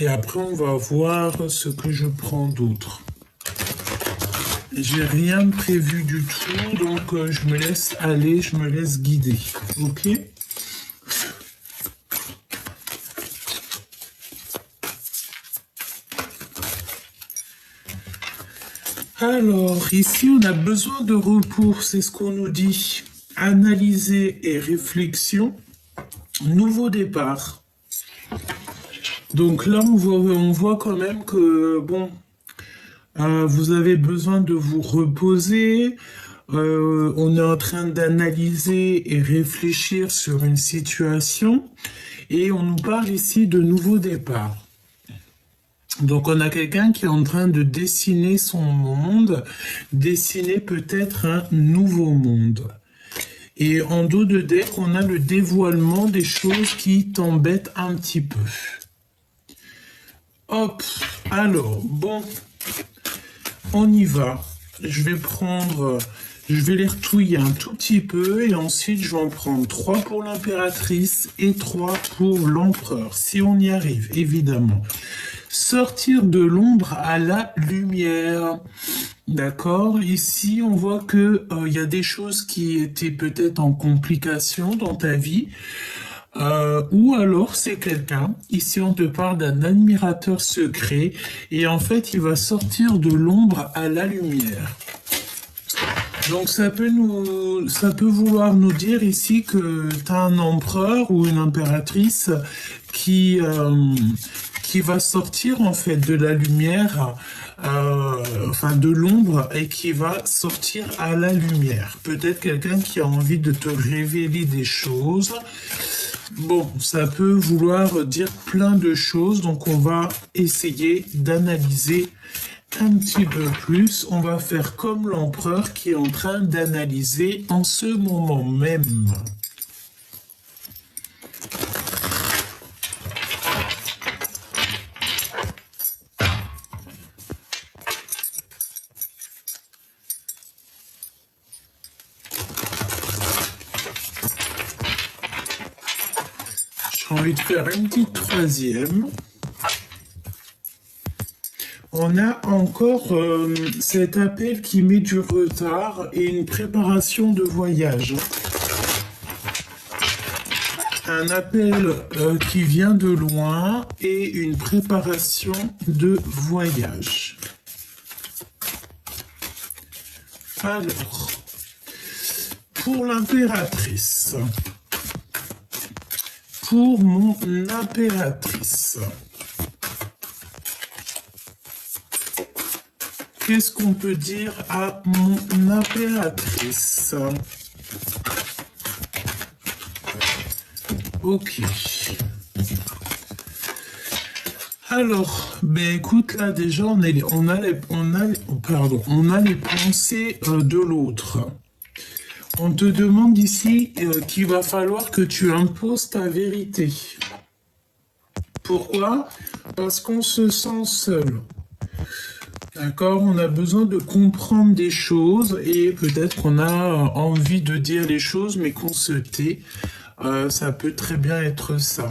Et après, on va voir ce que je prends d'autre. J'ai rien prévu du tout, donc je me laisse aller, je me laisse guider. Ok? Alors, ici, on a besoin de repos, c'est ce qu'on nous dit. Analyser et réflexion. Nouveau départ. Donc là, on voit quand même que, bon, vous avez besoin de vous reposer. On est en train d'analyser et réfléchir sur une situation. Et on nous parle ici de nouveau départ. Donc on a quelqu'un qui est en train de dessiner son monde, dessiner peut-être un nouveau monde. Et en dos de deck, on a le dévoilement des choses qui t'embêtent un petit peu. Hop, alors, bon, on y va. Je vais les retouiller un tout petit peu et ensuite je vais en prendre 3 pour l'impératrice et 3 pour l'empereur, si on y arrive, évidemment. Sortir de l'ombre à la lumière. D'accord. Ici, on voit que y a des choses qui étaient peut-être en complication dans ta vie. Ou alors c'est quelqu'un, ici on te parle d'un admirateur secret, et en fait il va sortir de l'ombre à la lumière. Donc ça peut vouloir nous dire ici que tu as un empereur ou une impératrice qui va sortir en fait de la lumière, enfin de l'ombre, et qui va sortir à la lumière. Peut-être quelqu'un qui a envie de te révéler des choses. Bon, ça peut vouloir dire plein de choses, donc on va essayer d'analyser un petit peu plus. On va faire comme l'empereur qui est en train d'analyser en ce moment même. J'ai envie de faire une petite troisième. On a encore cet appel qui met du retard et une préparation de voyage. Un appel qui vient de loin et une préparation de voyage. Alors, pour l'impératrice. Pour mon impératrice. Qu'est-ce qu'on peut dire à mon impératrice? Ok. Alors, ben écoute, là déjà, on a les pensées de l'autre. On te demande ici qu'il va falloir que tu imposes ta vérité. Pourquoi? Parce qu'on se sent seul. D'accord, on a besoin de comprendre des choses et peut-être qu'on a envie de dire les choses mais qu'on se tait. Ça peut très bien être ça.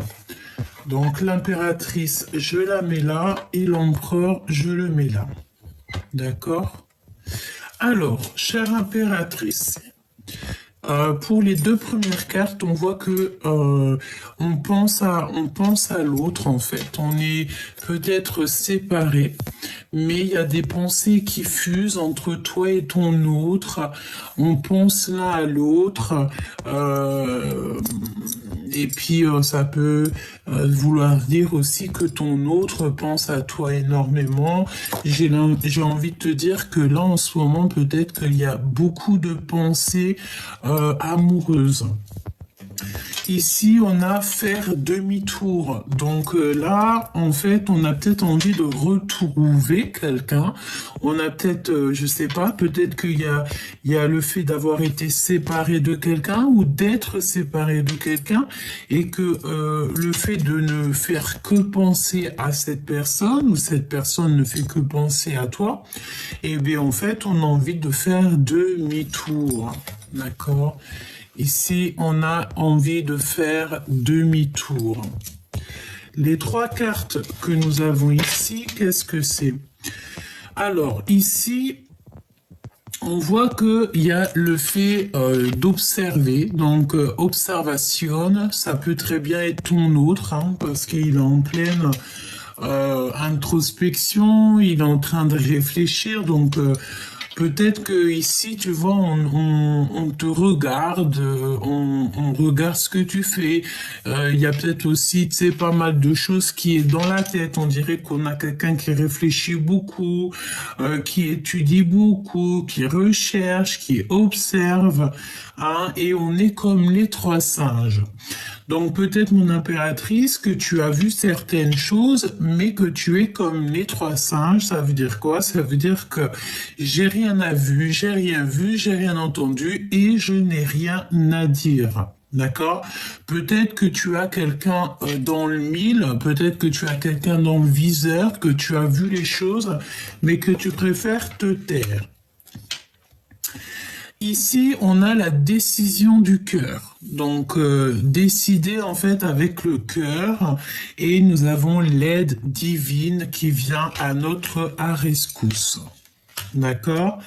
Donc l'impératrice, je la mets là et l'empereur, je le mets là. D'accord? Alors, chère impératrice, pour les deux premières cartes, on voit que on pense à l'autre en fait. On est peut-être séparés, mais il y a des pensées qui fusent entre toi et ton autre. On pense l'un à l'autre, et puis ça peut vouloir dire aussi que ton autre pense à toi énormément. J'ai envie de te dire que là en ce moment peut-être qu'il y a beaucoup de pensées amoureuses. Ici, on a faire demi-tour. Donc là, en fait, on a peut-être envie de retrouver quelqu'un. On a peut-être, je sais pas, peut-être qu'il y a le fait d'avoir été séparé de quelqu'un ou d'être séparé de quelqu'un et que le fait de ne faire que penser à cette personne ou cette personne ne fait que penser à toi, et bien en fait, on a envie de faire demi-tour. D'accord ? Ici, on a envie de faire demi-tour. Les trois cartes que nous avons ici, qu'est-ce que c'est? Alors, ici, on voit qu'il y a le fait d'observer, donc observation, ça peut très bien être ton autre, hein, parce qu'il est en pleine introspection, il est en train de réfléchir, donc peut-être que ici, tu vois, on te regarde, on regarde ce que tu fais. Il y a peut-être aussi, tu sais, pas mal de choses qui est dans la tête. On dirait qu'on a quelqu'un qui réfléchit beaucoup, qui étudie beaucoup, qui recherche, qui observe, hein, et on est comme les trois singes. Donc peut-être mon impératrice que tu as vu certaines choses, mais que tu es comme les trois singes. Ça veut dire quoi? Ça veut dire que j'ai rien vu, j'ai rien entendu et je n'ai rien à dire. D'accord? Peut-être que tu as quelqu'un dans le mille, peut-être que tu as quelqu'un dans le viseur, que tu as vu les choses, mais que tu préfères te taire. Ici, on a la décision du cœur. Donc, décider en fait avec le cœur. Et nous avons l'aide divine qui vient à notre rescousse. D'accord?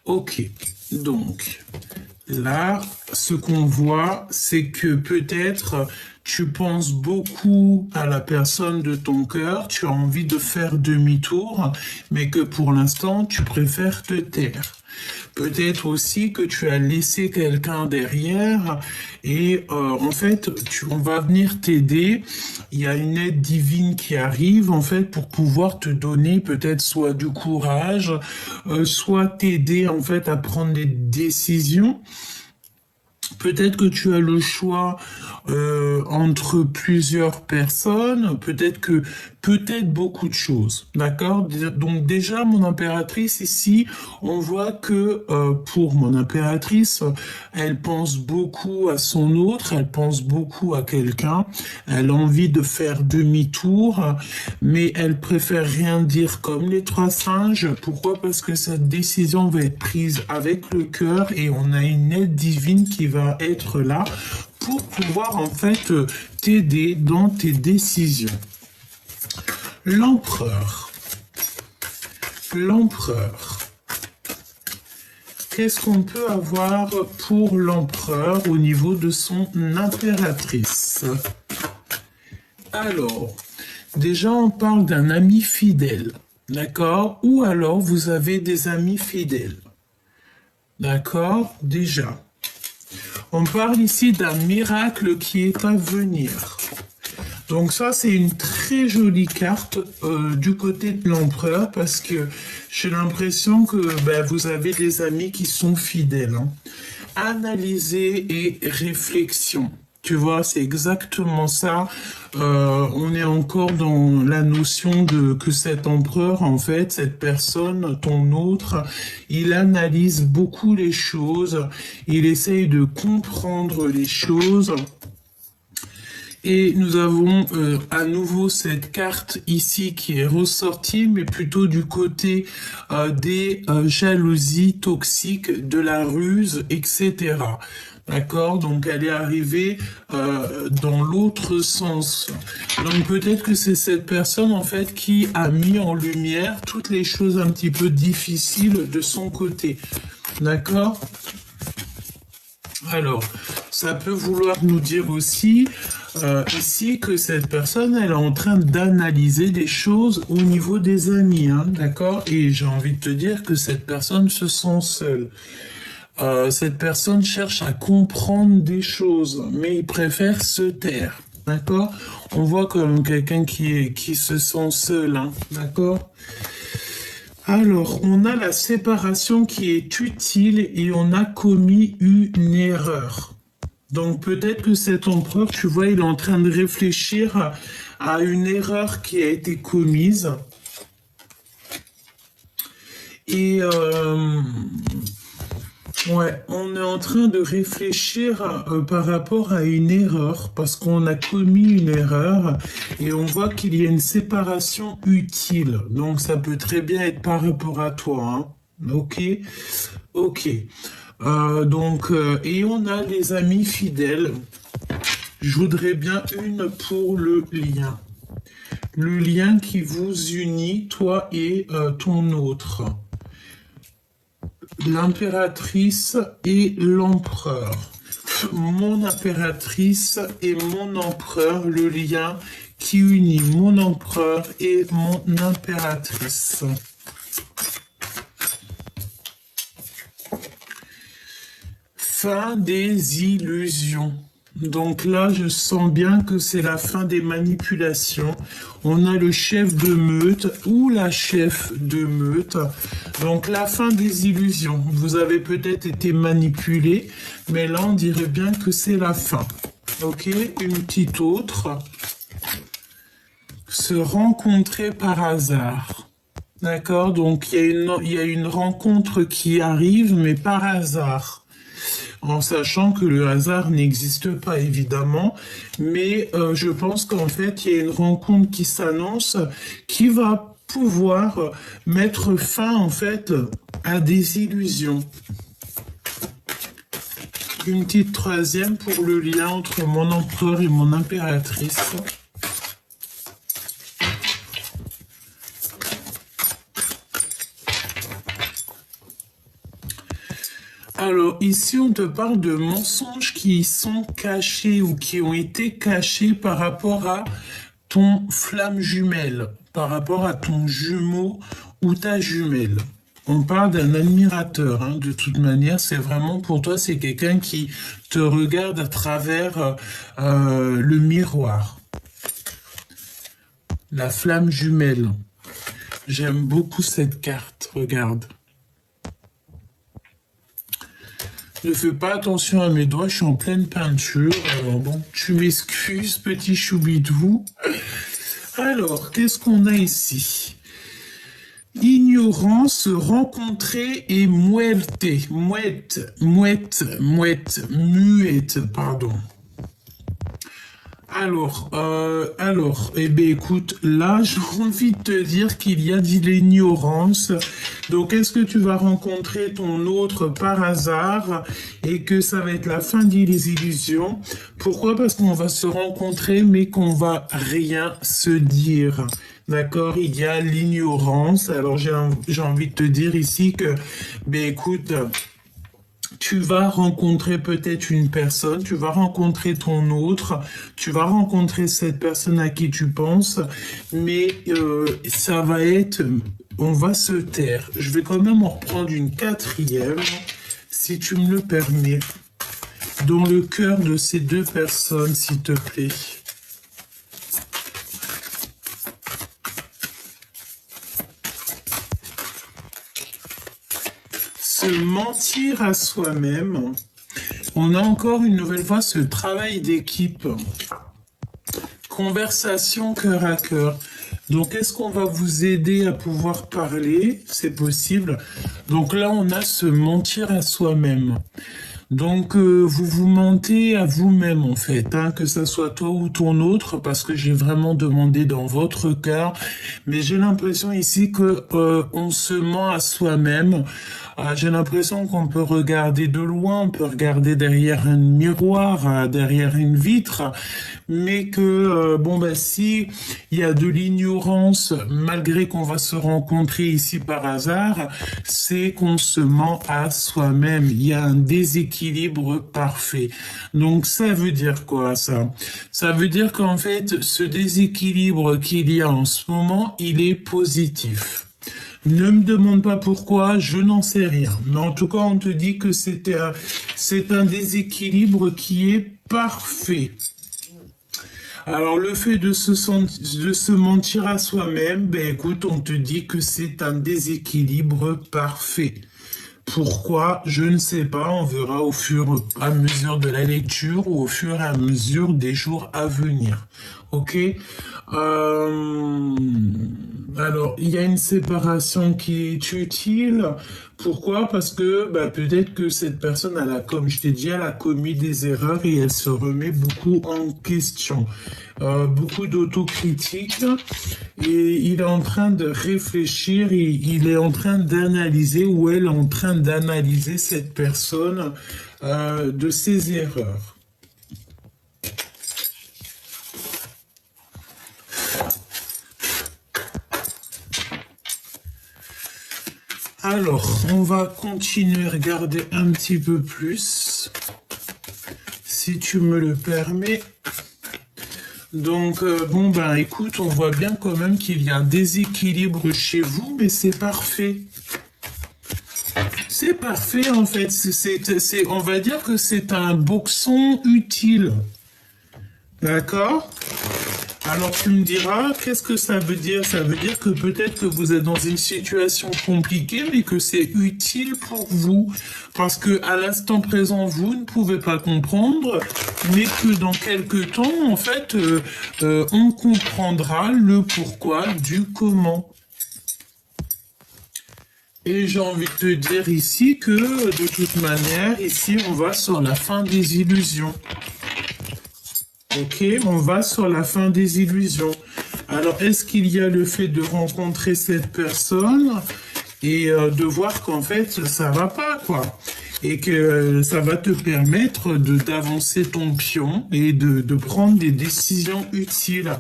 Ok. Donc, là, ce qu'on voit, c'est que peut-être tu penses beaucoup à la personne de ton cœur, tu as envie de faire demi-tour, mais que pour l'instant, tu préfères te taire. Peut-être aussi que tu as laissé quelqu'un derrière et en fait, on va venir t'aider. Il y a une aide divine qui arrive en fait pour pouvoir te donner peut-être soit du courage, soit t'aider en fait à prendre des décisions. Peut-être que tu as le choix entre plusieurs personnes, peut-être beaucoup de choses, d'accord? Donc déjà, mon impératrice ici, on voit que pour mon impératrice, elle pense beaucoup à son autre, elle pense beaucoup à quelqu'un, elle a envie de faire demi-tour, mais elle préfère rien dire comme les trois singes. Pourquoi? Parce que cette décision va être prise avec le cœur et on a une aide divine qui va être là pour pouvoir en fait t'aider dans tes décisions. L'empereur. Qu'est-ce qu'on peut avoir pour l'empereur au niveau de son impératrice? Alors, déjà on parle d'un ami fidèle, d'accord? Ou alors vous avez des amis fidèles, d'accord? Déjà. On parle ici d'un miracle qui est à venir. Donc ça, c'est une très jolie carte du côté de l'empereur parce que j'ai l'impression que vous avez des amis qui sont fidèles. Hein. Analyser et réflexion. Tu vois, c'est exactement ça. On est encore dans la notion de que cet empereur, en fait, cette personne, ton autre, il analyse beaucoup les choses, il essaye de comprendre les choses. Et nous avons à nouveau cette carte ici qui est ressortie, mais plutôt du côté des jalousies toxiques, de la ruse, etc. D'accord? Donc elle est arrivée dans l'autre sens. Donc peut-être que c'est cette personne en fait qui a mis en lumière toutes les choses un petit peu difficiles de son côté. D'accord? Alors, ça peut vouloir nous dire aussi ici que cette personne, elle est en train d'analyser des choses au niveau des amis, hein, d'accord? Et j'ai envie de te dire que cette personne se sent seule. Cette personne cherche à comprendre des choses, mais il préfère se taire, d'accord? On voit comme quelqu'un qui se sent seul, hein, d'accord? Alors, on a la séparation qui est utile et on a commis une erreur. Donc peut-être que cet empereur, tu vois, il est en train de réfléchir à une erreur qui a été commise. Et ouais, on est en train de réfléchir par rapport à une erreur, parce qu'on a commis une erreur, et on voit qu'il y a une séparation utile. Donc ça peut très bien être par rapport à toi, hein. Ok, ok. Et on a les amis fidèles. Je voudrais bien une pour le lien. Le lien qui vous unit, toi et ton autre. L'impératrice et l'empereur. Mon impératrice et mon empereur, le lien qui unit mon empereur et mon impératrice. Fin des illusions. Donc là, je sens bien que c'est la fin des manipulations. On a le chef de meute ou la chef de meute. Donc la fin des illusions. Vous avez peut-être été manipulé, mais là, on dirait bien que c'est la fin. Ok, une petite autre. Se rencontrer par hasard. D'accord, donc il y a une rencontre qui arrive, mais par hasard. En sachant que le hasard n'existe pas évidemment, mais je pense qu'en fait il y a une rencontre qui s'annonce qui va pouvoir mettre fin en fait à des illusions. Une petite troisième pour le lien entre mon empereur et mon impératrice. Alors ici on te parle de mensonges qui sont cachés ou qui ont été cachés par rapport à ton flamme jumelle, par rapport à ton jumeau ou ta jumelle. On parle d'un admirateur, hein. De toute manière, c'est vraiment pour toi, c'est quelqu'un qui te regarde à travers le miroir. La flamme jumelle. J'aime beaucoup cette carte, regarde. Ne fais pas attention à mes doigts, je suis en pleine peinture. Alors bon, tu m'excuses, petit choubidou. Alors, qu'est-ce qu'on a ici? Ignorance, rencontrer et muerte, pardon. Eh bien, écoute, là, j'ai envie de te dire qu'il y a de l'ignorance. Donc, est-ce que tu vas rencontrer ton autre par hasard et que ça va être la fin des illusions? Pourquoi? Parce qu'on va se rencontrer, mais qu'on va rien se dire. D'accord? Il y a l'ignorance. Alors, j'ai envie de te dire ici que, ben, écoute, tu vas rencontrer peut-être une personne, tu vas rencontrer ton autre, tu vas rencontrer cette personne à qui tu penses, mais ça va être, on va se taire. Je vais quand même en reprendre une quatrième, si tu me le permets, dans le cœur de ces deux personnes, s'il te plaît. Se mentir à soi-même. On a encore une nouvelle fois ce travail d'équipe. Conversation cœur à cœur. Donc, est-ce qu'on va vous aider à pouvoir parler? C'est possible. Donc là, on a se mentir à soi-même. Donc, vous vous mentez à vous-même, en fait, hein, que ça soit toi ou ton autre, parce que j'ai vraiment demandé dans votre cœur. Mais j'ai l'impression ici que on se ment à soi-même. J'ai l'impression qu'on peut regarder de loin, on peut regarder derrière un miroir, derrière une vitre, mais que, si il y a de l'ignorance, malgré qu'on va se rencontrer ici par hasard, c'est qu'on se ment à soi-même. Il y a un déséquilibre parfait. Donc, ça veut dire quoi, ça? Ça veut dire qu'en fait, ce déséquilibre qu'il y a en ce moment, il est positif. Ne me demande pas pourquoi, je n'en sais rien. Mais en tout cas, on te dit que c'est un déséquilibre qui est parfait. Alors, le fait de se mentir à soi-même, ben écoute, on te dit que c'est un déséquilibre parfait. Pourquoi? Je ne sais pas, on verra au fur et à mesure de la lecture ou au fur et à mesure des jours à venir. Ok? Alors, il y a une séparation qui est utile. Pourquoi? Parce que peut-être que cette personne, comme je t'ai dit, elle a commis des erreurs et elle se remet beaucoup en question. Beaucoup d'autocritique. Et il est en train de réfléchir, il est en train d'analyser, ou elle est en train d'analyser cette personne de ses erreurs. Alors, on va continuer à regarder un petit peu plus, si tu me le permets. Donc, bon, ben écoute, on voit bien quand même qu'il y a un déséquilibre chez vous, mais c'est parfait. C'est parfait, en fait. On va dire que c'est un boxon utile. D'accord? Alors tu me diras, qu'est-ce que ça veut dire? Ça veut dire que peut-être que vous êtes dans une situation compliquée, mais que c'est utile pour vous. Parce que à l'instant présent, vous ne pouvez pas comprendre, mais que dans quelques temps, en fait, on comprendra le pourquoi du comment. Et j'ai envie de te dire ici que, de toute manière, ici, on va sur la fin des illusions. Ok, on va sur la fin des illusions. Alors, est-ce qu'il y a le fait de rencontrer cette personne et de voir qu'en fait, ça va pas, quoi. Et que ça va te permettre d'avancer ton pion et de prendre des décisions utiles.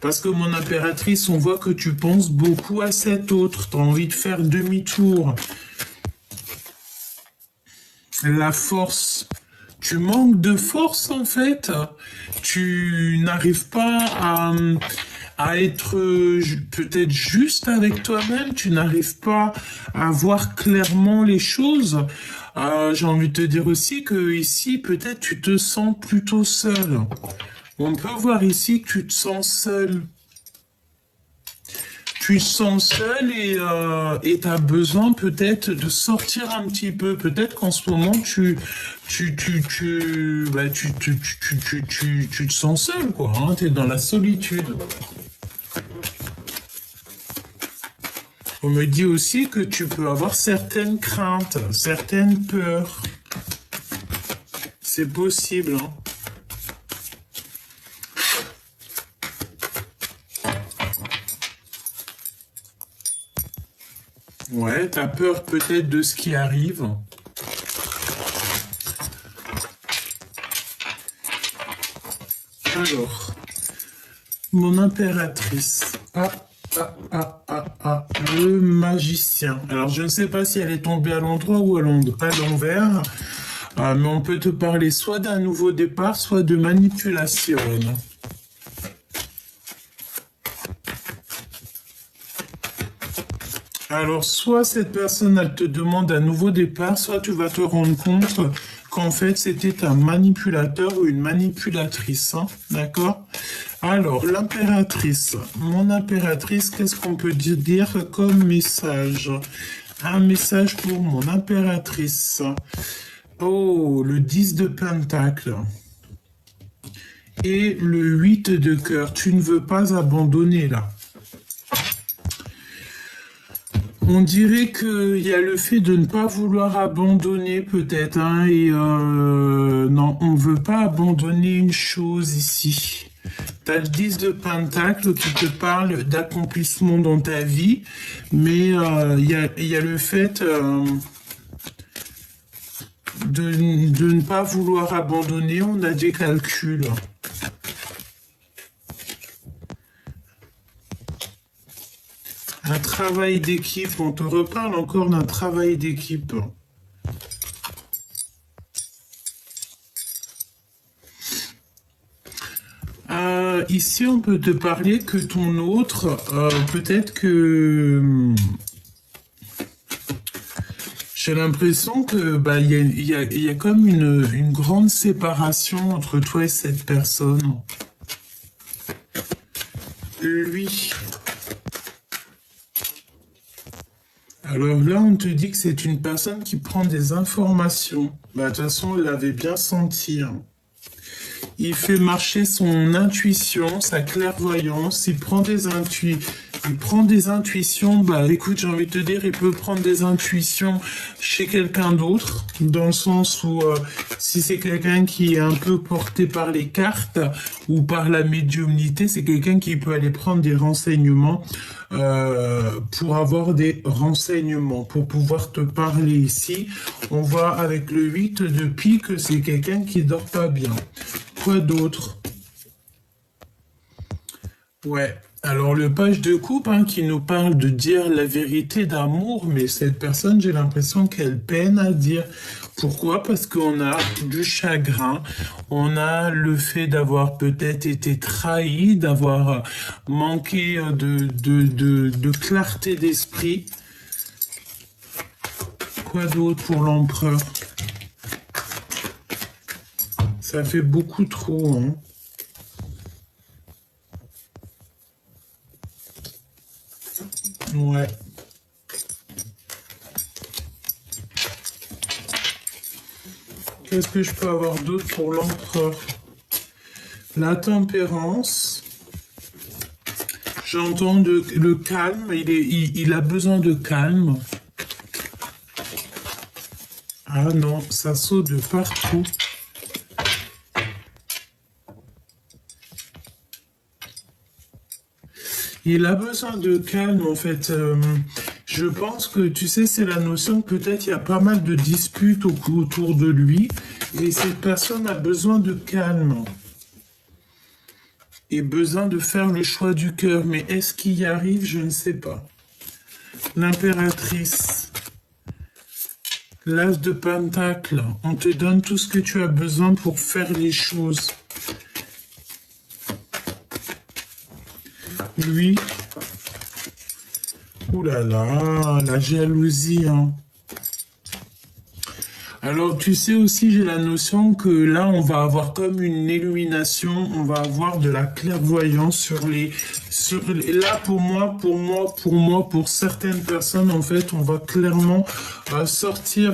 Parce que mon impératrice, on voit que tu penses beaucoup à cet autre. Tu as envie de faire demi-tour. La force. Tu manques de force en fait. Tu n'arrives pas à être peut-être juste avec toi-même. Tu n'arrives pas à voir clairement les choses. J'ai envie de te dire aussi que ici, peut-être tu te sens plutôt seul. On peut voir ici que tu te sens seul. Tu te sens seul et tu as besoin peut-être de sortir un petit peu. Peut-être qu'en ce moment, tu te sens seul, quoi. Hein, tu es dans la solitude. On me dit aussi que tu peux avoir certaines craintes, certaines peurs. C'est possible, hein. Ouais, t'as peur peut-être de ce qui arrive. Alors, mon impératrice. Le magicien. Alors, je ne sais pas si elle est tombée à l'endroit ou à l'envers, mais on peut te parler soit d'un nouveau départ, soit de manipulation. Alors, soit cette personne, elle te demande un nouveau départ, soit tu vas te rendre compte qu'en fait, c'était un manipulateur ou une manipulatrice. Hein, d'accord? Alors, l'impératrice. Mon impératrice, qu'est-ce qu'on peut dire comme message? Un message pour mon impératrice. Oh, le 10 de pentacle. Et le 8 de cœur. Tu ne veux pas abandonner, là. On dirait qu'il y a le fait de ne pas vouloir abandonner peut-être, hein, et non, on ne veut pas abandonner une chose ici. Tu as le 10 de pentacle qui te parle d'accomplissement dans ta vie, mais il y a le fait de ne pas vouloir abandonner, on a des calculs. Un travail d'équipe, on te reparle encore d'un travail d'équipe. Ici, on peut te parler que ton autre, peut-être que j'ai l'impression que il y a comme une grande séparation entre toi et cette personne. Lui. Alors là, on te dit que c'est une personne qui prend des informations. Bah, de toute façon, on l'avait bien senti. Hein. Il fait marcher son intuition, sa clairvoyance. Il prend des intuitions. Bah, écoute, j'ai envie de te dire, il peut prendre des intuitions chez quelqu'un d'autre, dans le sens où si c'est quelqu'un qui est un peu porté par les cartes ou par la médiumnité, c'est quelqu'un qui peut aller prendre des renseignements pour avoir des renseignements, pour pouvoir te parler ici. On voit avec le 8 de pique que c'est quelqu'un qui dort pas bien. Quoi d'autre? Ouais. Alors, le page de coupe hein, qui nous parle de dire la vérité d'amour, mais cette personne, j'ai l'impression qu'elle peine à dire. Pourquoi? Parce qu'on a du chagrin, on a le fait d'avoir peut-être été trahi, d'avoir manqué de clarté d'esprit. Quoi d'autre pour l'empereur? Ça fait beaucoup trop, hein. Ouais. Qu'est-ce que je peux avoir d'autre pour l'empereur? La tempérance. J'entends le calme. Il a besoin de calme. Ah non, ça saute de partout. Il a besoin de calme, en fait. Je pense que, tu sais, c'est la notion que peut-être il y a pas mal de disputes autour de lui. Et cette personne a besoin de calme. Et besoin de faire le choix du cœur. Mais est-ce qu'il y arrive? Je ne sais pas. L'impératrice. L'as de Pentacle. On te donne tout ce que tu as besoin pour faire les choses. Lui, ouh là là, la jalousie, hein. Alors, tu sais aussi, j'ai la notion que là, on va avoir comme une illumination, on va avoir de la clairvoyance là, pour certaines personnes, en fait, on va clairement sortir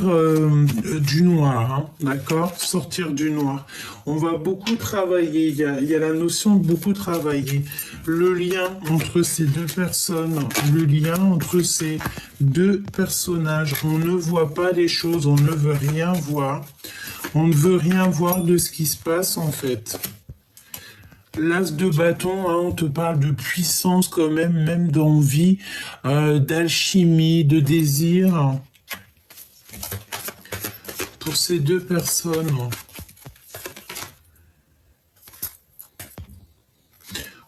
du noir, hein, d'accord? Sortir du noir. On va beaucoup travailler, il y a la notion de beaucoup travailler. Le lien entre ces deux personnes, le lien entre ces deux personnages. On ne voit pas les choses, on ne veut rien voir. On ne veut rien voir de ce qui se passe, en fait. L'as de bâton, hein, on te parle de puissance quand même d'envie, d'alchimie, de désir. Pour ces deux personnes.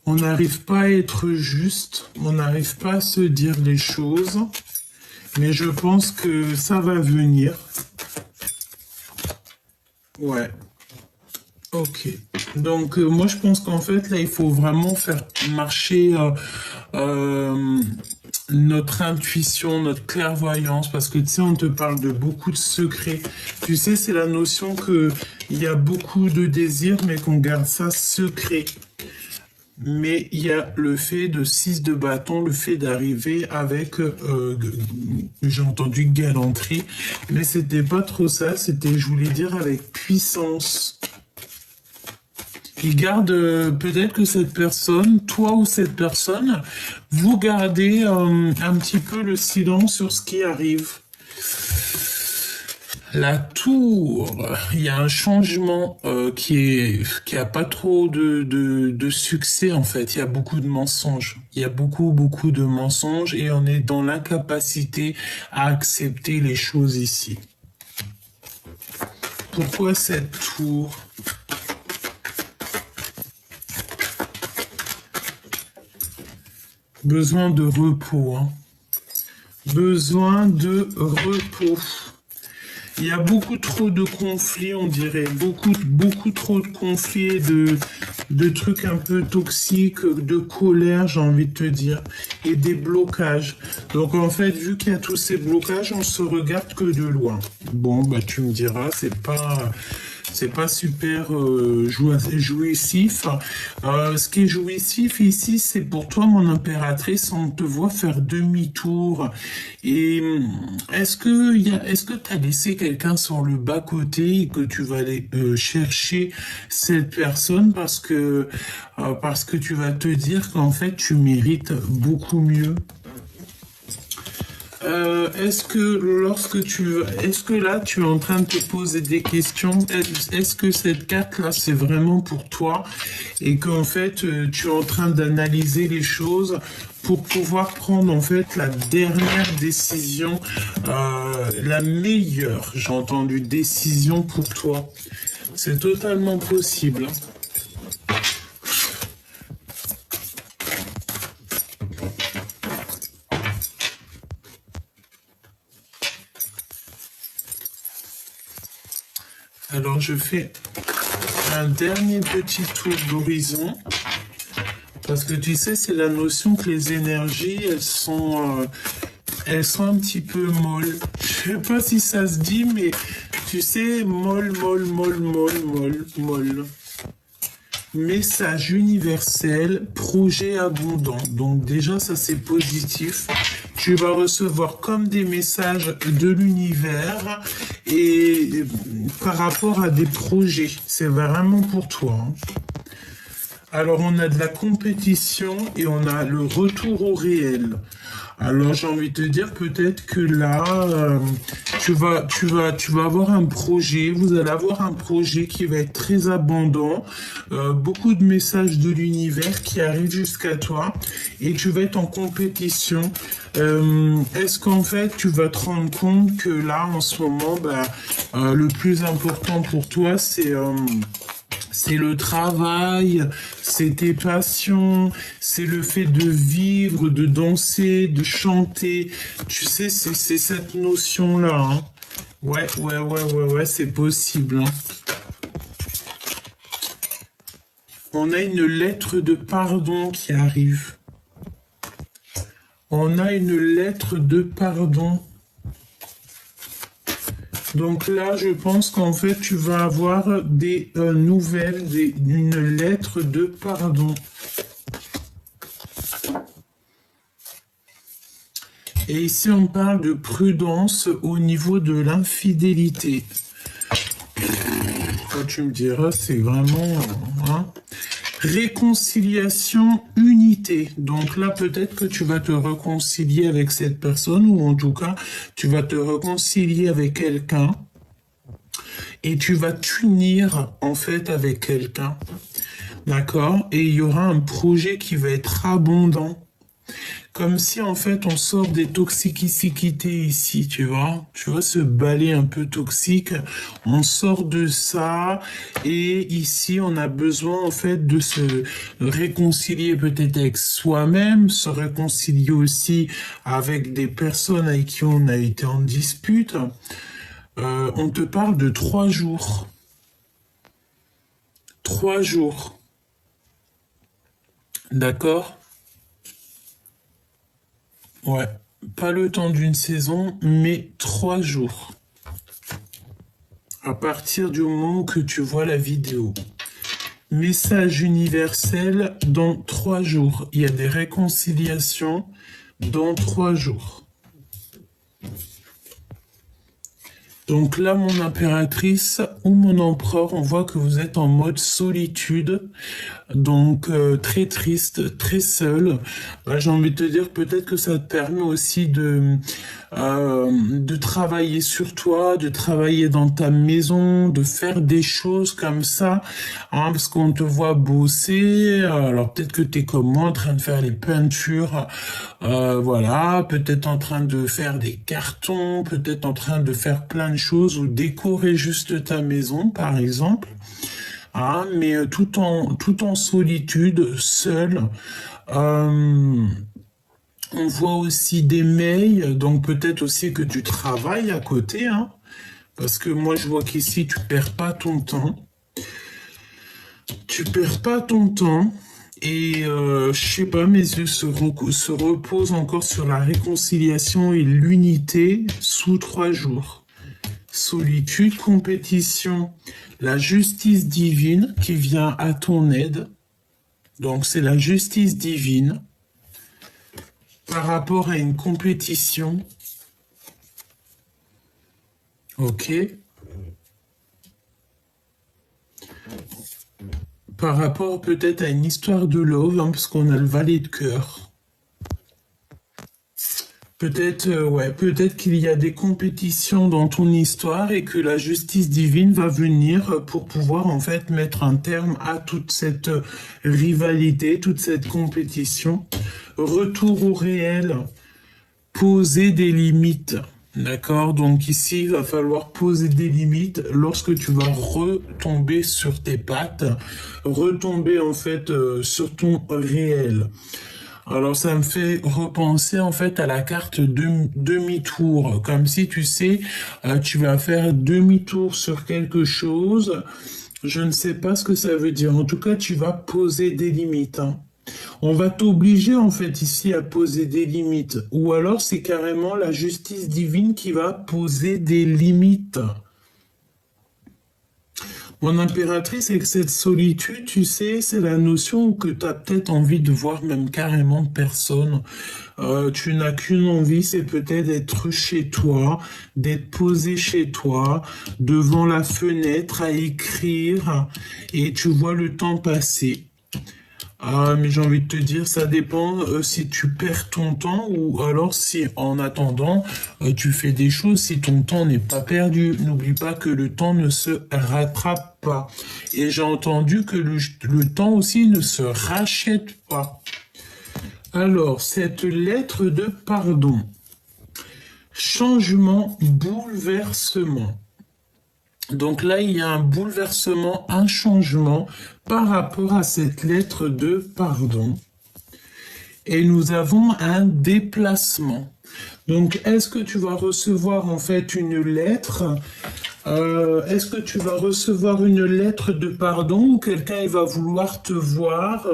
On n'arrive pas à être juste, on n'arrive pas à se dire les choses, mais je pense que ça va venir. Ouais. Ok. Donc, moi, je pense qu'en fait, là, il faut vraiment faire marcher notre intuition, notre clairvoyance, parce que, tu sais, on te parle de beaucoup de secrets. Tu sais, c'est la notion qu'il y a beaucoup de désirs, mais qu'on garde ça secret. Mais il y a le fait de 6 de bâton, le fait d'arriver avec, j'ai entendu galanterie, mais c'était pas trop ça, c'était, je voulais dire, avec puissance. Il garde, peut-être que cette personne, toi ou cette personne, vous gardez un petit peu le silence sur ce qui arrive. La tour, il y a un changement qui a pas trop de succès en fait. Il y a beaucoup de mensonges. Il y a beaucoup de mensonges et on est dans l'incapacité à accepter les choses ici. Pourquoi cette tour? Besoin de repos, hein. Besoin de repos. Il y a beaucoup trop de conflits, on dirait. Beaucoup trop de conflits, de trucs un peu toxiques, de colère, j'ai envie de te dire, et des blocages. Donc en fait, vu qu'il y a tous ces blocages, on se regarde que de loin. Bon, bah tu me diras, c'est pas super jouissif. Ce qui est jouissif ici, c'est pour toi, mon impératrice, on te voit faire demi-tour. Et est-ce que tu as laissé quelqu'un sur le bas-côté et que tu vas aller chercher cette personne parce que tu vas te dire qu'en fait, tu mérites beaucoup mieux? Est-ce que là tu es en train de te poser des questions? Est-ce que cette carte là c'est vraiment pour toi et qu'en fait tu es en train d'analyser les choses pour pouvoir prendre en fait la dernière décision, la meilleure, j'ai entendu, décision pour toi? C'est totalement possible, hein. Alors je fais un dernier petit tour d'horizon. Parce que tu sais, c'est la notion que les énergies, elles sont un petit peu molles. Je sais pas si ça se dit, mais tu sais, molle, molle, molle, molle, molle, molle. Message universel, projet abondant. Donc déjà, ça c'est positif. Tu vas recevoir comme des messages de l'univers et par rapport à des projets. C'est vraiment pour toi, hein. Alors, on a de la compétition et on a le retour au réel. Alors, j'ai envie de te dire peut-être que là, tu vas avoir un projet, vous allez avoir un projet qui va être très abondant, beaucoup de messages de l'univers qui arrivent jusqu'à toi et tu vas être en compétition. Est-ce qu'en fait, tu vas te rendre compte que là, en ce moment, le plus important pour toi, c'est le travail, c'est tes passions, c'est le fait de vivre, de danser, de chanter. Tu sais, c'est cette notion-là, hein. Ouais, c'est possible, hein. On a une lettre de pardon qui arrive. On a une lettre de pardon. Donc là, je pense qu'en fait, tu vas avoir des nouvelles, une lettre de pardon. Et ici, on parle de prudence au niveau de l'infidélité. Quand tu me diras, c'est vraiment... hein. Réconciliation, unité. Donc là, peut-être que tu vas te réconcilier avec cette personne, ou en tout cas, tu vas te réconcilier avec quelqu'un, et tu vas t'unir, en fait, avec quelqu'un. D'accord? Et il y aura un projet qui va être abondant. Comme si, en fait, on sort des toxicités ici, tu vois. Tu vois, ce balai un peu toxique, on sort de ça. Et ici, on a besoin, en fait, de se réconcilier peut-être avec soi-même, se réconcilier aussi avec des personnes avec qui on a été en dispute. On te parle de 3 jours. 3 jours. D'accord? Ouais, pas le temps d'une saison, mais 3 jours. À partir du moment que tu vois la vidéo. Message universel dans 3 jours. Il y a des réconciliations dans 3 jours. Donc là, mon impératrice ou mon empereur, on voit que vous êtes en mode solitude, donc très triste, très seul. Là, j'ai envie de te dire peut-être que ça te permet aussi de travailler sur toi, de travailler dans ta maison, de faire des choses comme ça, hein, parce qu'on te voit bosser. Alors peut-être que tu es comme moi en train de faire les peintures, voilà, peut-être en train de faire des cartons, peut-être en train de faire plein de choses ou décorer juste ta maison, par exemple. Ah, mais tout en solitude, seul. On voit aussi des mails, donc peut-être aussi que tu travailles à côté, hein, parce que moi je vois qu'ici tu perds pas ton temps. Tu perds pas ton temps. Et je sais pas, mes yeux se reposent encore sur la réconciliation et l'unité sous 3 jours. Solitude, compétition, la justice divine qui vient à ton aide. Donc c'est la justice divine par rapport à une compétition. Ok. Par rapport peut-être à une histoire de love, hein, parce qu'on a le valet de cœur. Peut-être, peut-être qu'il y a des compétitions dans ton histoire et que la justice divine va venir pour pouvoir en fait mettre un terme à toute cette rivalité, toute cette compétition. Retour au réel, poser des limites. D'accord? Donc ici, il va falloir poser des limites lorsque tu vas retomber sur tes pattes, retomber en fait sur ton réel. Alors ça me fait repenser en fait à la carte demi-tour, comme si tu sais, tu vas faire demi-tour sur quelque chose. Je ne sais pas ce que ça veut dire. En tout cas, tu vas poser des limites, hein. On va t'obliger en fait ici à poser des limites. Ou alors c'est carrément la justice divine qui va poser des limites. Mon impératrice, avec cette solitude, tu sais, c'est la notion que tu as peut-être envie de voir même carrément personne. Tu n'as qu'une envie, c'est peut-être d'être chez toi, d'être posé chez toi, devant la fenêtre à écrire, et tu vois le temps passer. Ah, mais j'ai envie de te dire, ça dépend si tu perds ton temps ou alors si en attendant, tu fais des choses, si ton temps n'est pas perdu. N'oublie pas que le temps ne se rattrape pas. Et j'ai entendu que le temps aussi ne se rachète pas. Alors, cette lettre de pardon, changement, bouleversement. Donc là, il y a un bouleversement, un changement par rapport à cette lettre de pardon. Et nous avons un déplacement. Donc, est-ce que tu vas recevoir en fait une lettre? Est-ce que tu vas recevoir une lettre de pardon ou quelqu'un il va vouloir te voir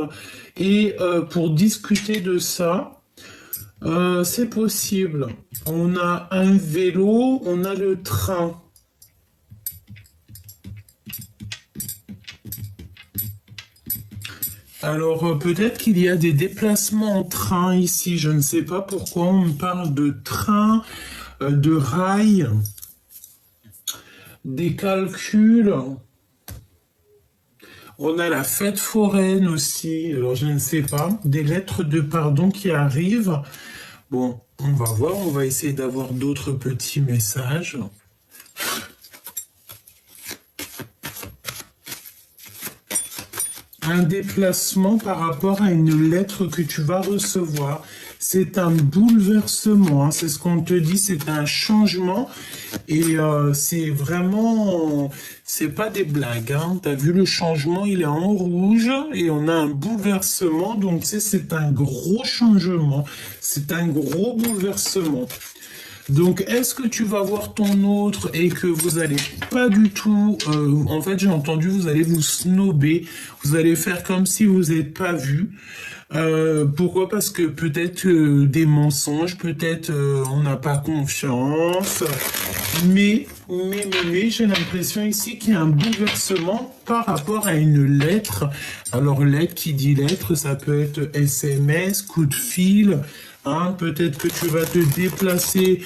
et pour discuter de ça? C'est possible. On a un vélo, on a le train. Alors peut-être qu'il y a des déplacements en train ici, je ne sais pas pourquoi on me parle de train, de rail, des calculs. On a la fête foraine aussi, alors je ne sais pas, des lettres de pardon qui arrivent. Bon, on va voir, on va essayer d'avoir d'autres petits messages. Un déplacement par rapport à une lettre que tu vas recevoir. C'est un bouleversement, hein, c'est ce qu'on te dit, c'est un changement et c'est vraiment, c'est pas des blagues, hein. T'as vu le changement, il est en rouge et on a un bouleversement, donc c'est un gros changement, c'est un gros bouleversement. Donc, est-ce que tu vas voir ton autre et que vous allez pas du tout... en fait, j'ai entendu, vous allez vous snober, vous allez faire comme si vous n'êtes pas vu. Pourquoi? Parce que peut-être des mensonges, peut-être on n'a pas confiance. Mais, j'ai l'impression ici qu'il y a un bouleversement par rapport à une lettre. Alors, lettre qui dit lettre, ça peut être SMS, coup de fil... Hein, peut-être que tu vas te déplacer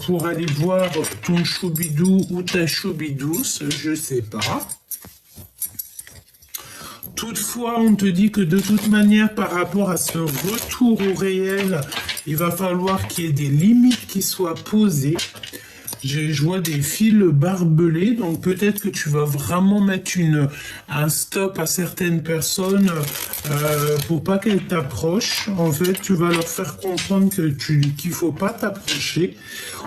pour aller voir ton choubidou ou ta choubidouce, je sais pas. Toutefois, on te dit que de toute manière, par rapport à ce retour au réel, il va falloir qu'il y ait des limites qui soient posées. Je vois des fils barbelés, donc peut-être que tu vas vraiment mettre un stop à certaines personnes pour pas qu'elles t'approchent. En fait, tu vas leur faire comprendre qu'il faut pas t'approcher.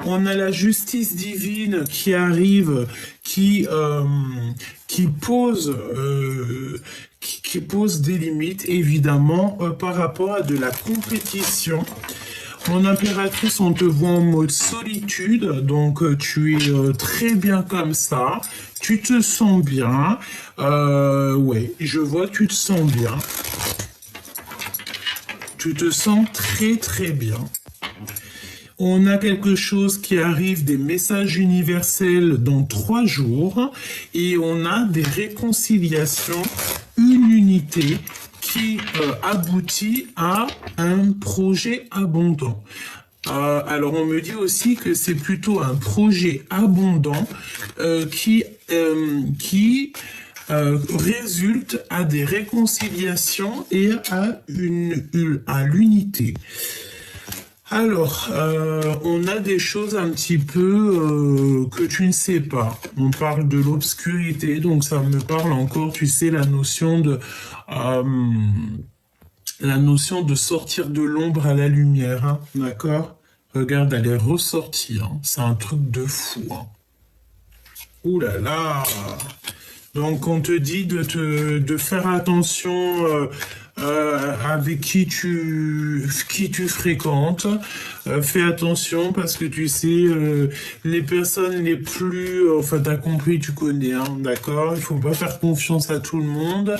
On a la justice divine qui arrive, qui pose qui pose des limites, évidemment, par rapport à de la compétition. Mon impératrice, on te voit en mode solitude, donc tu es très bien comme ça, tu te sens bien, ouais, je vois que tu te sens bien, tu te sens très très bien. On a quelque chose qui arrive, des messages universels dans 3 jours, et on a des réconciliations, une unité, qui aboutit à un projet abondant. Alors on me dit aussi que c'est plutôt un projet abondant qui résulte à des réconciliations et à l'unité. Alors, on a des choses un petit peu que tu ne sais pas. On parle de l'obscurité, donc ça me parle encore, tu sais, la notion de sortir de l'ombre à la lumière, hein, d'accord? Regarde, elle est ressortie, hein. C'est un truc de fou, hein. Ouh là là! Donc on te dit de faire attention avec qui tu fréquentes. Fais attention parce que tu sais, les personnes les plus... enfin, t'as compris, tu connais, hein, d'accord? Il faut pas faire confiance à tout le monde.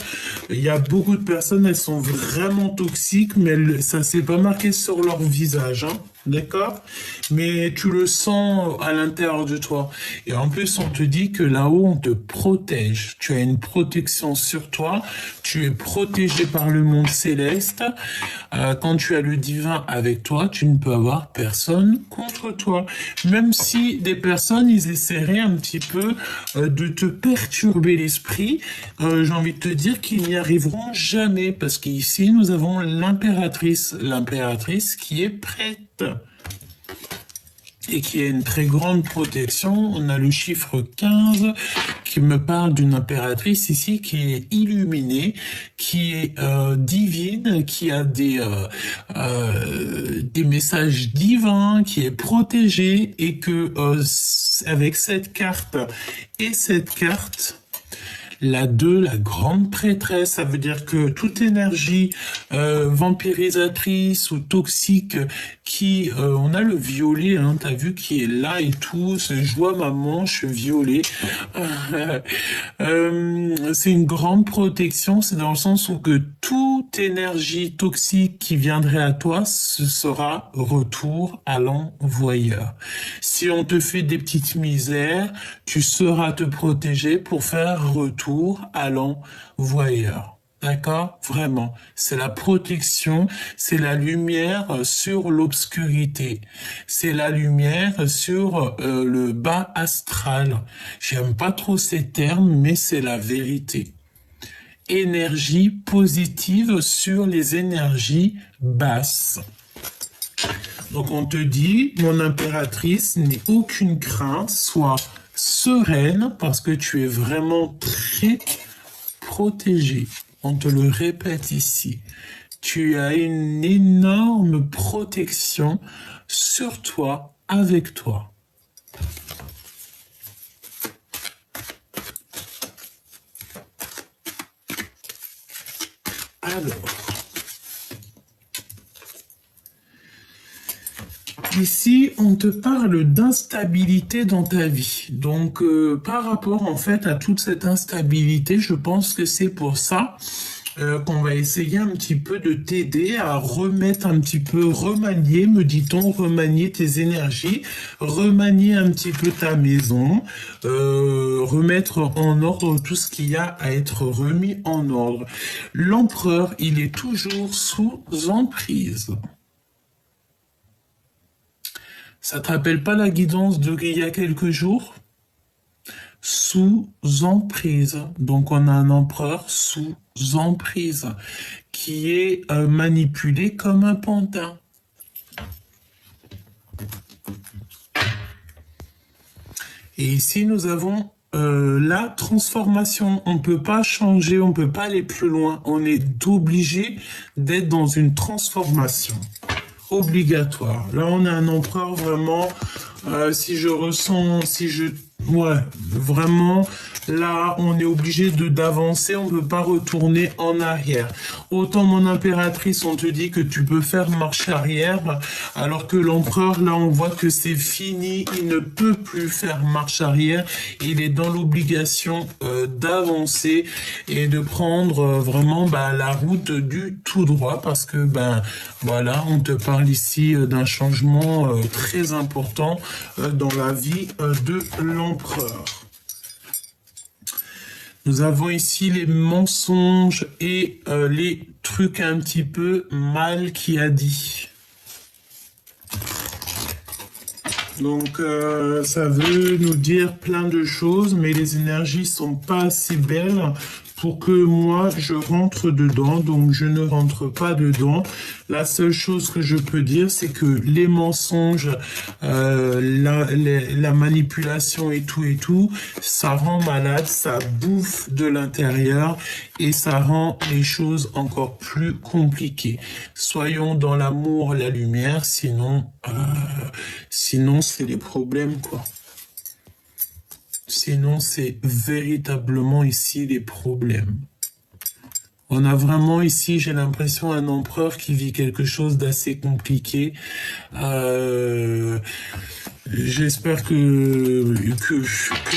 Il y a beaucoup de personnes, elles sont vraiment toxiques, mais ça s'est pas marqué sur leur visage, hein. D'accord? Mais tu le sens à l'intérieur de toi. Et en plus, on te dit que là-haut, on te protège. Tu as une protection sur toi. Tu es protégé par le monde céleste. Quand tu as le divin avec toi, tu ne peux avoir personne contre toi. Même si des personnes, ils essaieraient un petit peu de te perturber l'esprit, j'ai envie de te dire qu'ils n'y arriveront jamais. Parce qu'ici, nous avons l'impératrice. L'impératrice qui est prête et qui a une très grande protection. On a le chiffre 15 qui me parle d'une impératrice ici qui est illuminée, qui est divine, qui a des messages divins, qui est protégée et que avec cette carte et cette carte, la 2, la grande prêtresse, ça veut dire que toute énergie vampirisatrice ou toxique qui... on a le violet, hein, t'as vu, qui est là et tout. Je vois ma manche violet. C'est une grande protection, c'est dans le sens où que toute énergie toxique qui viendrait à toi, ce sera retour à l'envoyeur. Si on te fait des petites misères, tu sauras te protéger pour faire retour à l'envoyeur. D'accord? Vraiment. C'est la protection, c'est la lumière sur l'obscurité. C'est la lumière sur le bas astral. J'aime pas trop ces termes, mais c'est la vérité. Énergie positive sur les énergies basses. Donc on te dit, mon impératrice, n'aie aucune crainte, sois sereine parce que tu es vraiment très protégée. On te le répète ici. Tu as une énorme protection sur toi, avec toi. Alors, ici, on te parle d'instabilité dans ta vie. Donc, par rapport en fait à toute cette instabilité, je pense que c'est pour ça qu'on va essayer un petit peu de t'aider à remettre un petit peu, remanier, me dit-on, remanier tes énergies, remanier un petit peu ta maison, remettre en ordre tout ce qu'il y a à être remis en ordre. L'empereur, il est toujours sous emprise. Ça te rappelle pas la guidance d'il y a quelques jours? Sous emprise. Donc on a un empereur sous emprise qui est manipulé comme un pantin. Et ici nous avons la transformation. On ne peut pas changer, on ne peut pas aller plus loin. On est obligé d'être dans une transformation obligatoire. Là, on a un empereur vraiment, si je ressens, ouais, vraiment, là, on est obligé d'avancer, on ne peut pas retourner en arrière. Autant mon impératrice, on te dit que tu peux faire marche arrière, alors que l'empereur, là, on voit que c'est fini, il ne peut plus faire marche arrière, il est dans l'obligation d'avancer et de prendre vraiment la route du tout droit, parce que, voilà, on te parle ici d'un changement très important dans la vie de l'empereur. Nous avons ici les mensonges et les trucs un petit peu mal qu'il a dit. Donc ça veut nous dire plein de choses, mais les énergies sont pas assez belles pour que moi je rentre dedans, donc je ne rentre pas dedans. La seule chose que je peux dire, c'est que les mensonges, la manipulation et tout, ça rend malade, ça bouffe de l'intérieur et ça rend les choses encore plus compliquées. Soyons dans l'amour, la lumière, sinon c'est les problèmes, quoi. Sinon, c'est véritablement ici les problèmes. On a vraiment ici, j'ai l'impression, un empereur qui vit quelque chose d'assez compliqué. J'espère que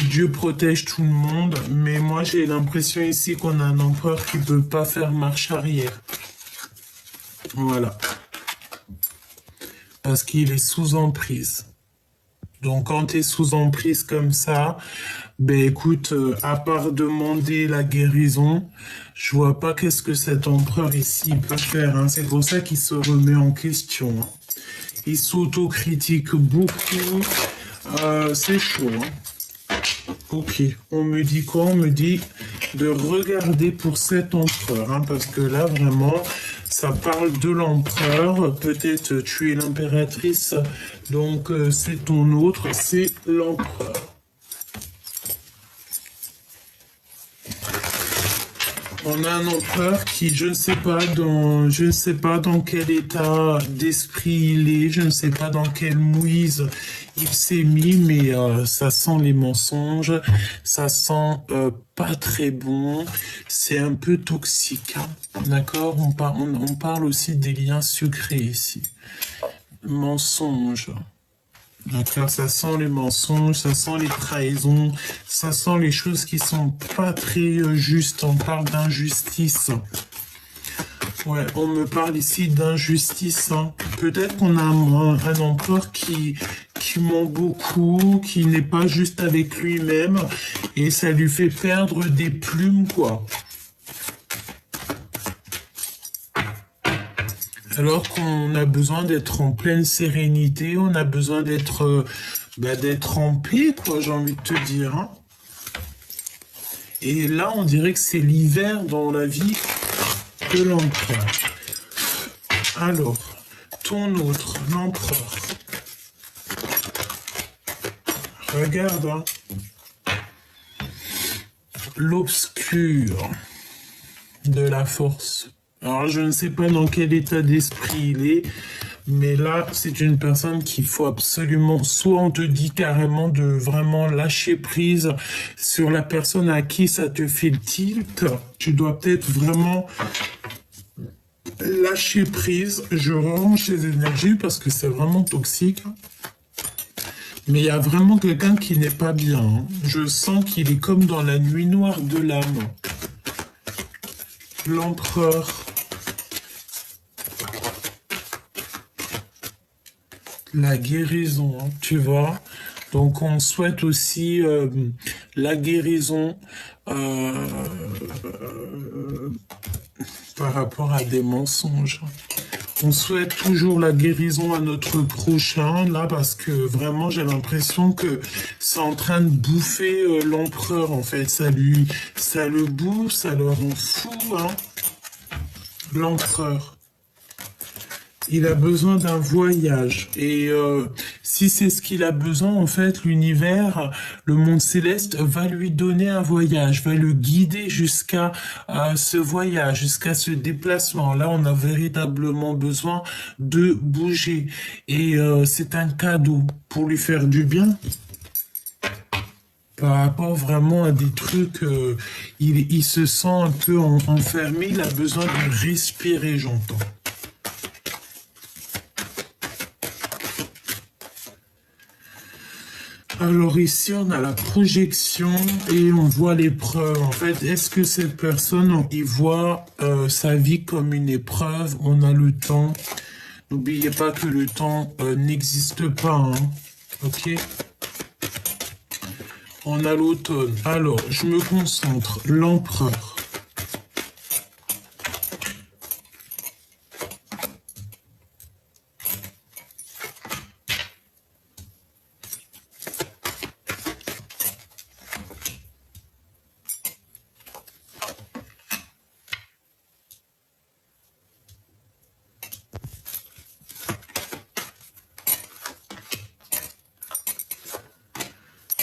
Dieu protège tout le monde, mais moi j'ai l'impression ici qu'on a un empereur qui peut pas faire marche arrière. Voilà. Parce qu'il est sous emprise. Donc quand tu es sous emprise comme ça, ben écoute, à part demander la guérison, je vois pas qu'est-ce que cet empereur ici peut faire, hein. C'est pour ça qu'il se remet en question, hein. Il s'autocritique beaucoup. C'est chaud, hein. Ok, on me dit quoi? On me dit de regarder pour cet empereur, hein, parce que là, vraiment, ça parle de l'empereur. Peut-être tu es l'impératrice, donc c'est ton autre, c'est l'empereur. On a un empereur qui, je ne sais pas dans quel état d'esprit il est, je ne sais pas dans quelle mouise il s'est mis, mais ça sent les mensonges, ça sent pas très bon, c'est un peu toxique, hein. D'accord? On parle aussi des liens secrets ici. Mensonges. D'accord, ça sent les mensonges, ça sent les trahisons, ça sent les choses qui sont pas très justes. On parle d'injustice. Ouais, on me parle ici d'injustice, hein. Peut-être qu'on a un empereur qui ment beaucoup, qui n'est pas juste avec lui-même, et ça lui fait perdre des plumes, quoi. Alors qu'on a besoin d'être en pleine sérénité, on a besoin d'être en paix, quoi, j'ai envie de te dire, hein. Et là, on dirait que c'est l'hiver dans la vie de l'empereur. Alors, ton autre, l'empereur. Regarde, hein. L'obscur de la force. Alors, je ne sais pas dans quel état d'esprit il est, mais là, c'est une personne qu'il faut absolument, soit on te dit carrément de vraiment lâcher prise sur la personne à qui ça te fait le tilt. Tu dois peut-être vraiment lâcher prise. Je range les énergies parce que c'est vraiment toxique. Mais il y a vraiment quelqu'un qui n'est pas bien, hein. Je sens qu'il est comme dans la nuit noire de l'âme. L'empereur. La guérison, hein, tu vois. Donc on souhaite aussi la guérison par rapport à des mensonges. On souhaite toujours la guérison à notre prochain, là, parce que vraiment, j'ai l'impression que c'est en train de bouffer l'empereur, en fait. Ça le bouffe, ça le rend fou, hein. L'empereur. Il a besoin d'un voyage. Et si c'est ce qu'il a besoin, en fait, l'univers, le monde céleste va lui donner un voyage, va le guider jusqu'à ce voyage, jusqu'à ce déplacement. Là, on a véritablement besoin de bouger. Et c'est un cadeau pour lui faire du bien. Par rapport vraiment à des trucs, il se sent un peu enfermé, il a besoin de respirer, j'entends. Alors ici, on a la projection et on voit l'épreuve. En fait, est-ce que cette personne, il voit sa vie comme une épreuve? On a le temps. N'oubliez pas que le temps n'existe pas, hein. Ok? On a l'automne. Alors, je me concentre. L'empereur.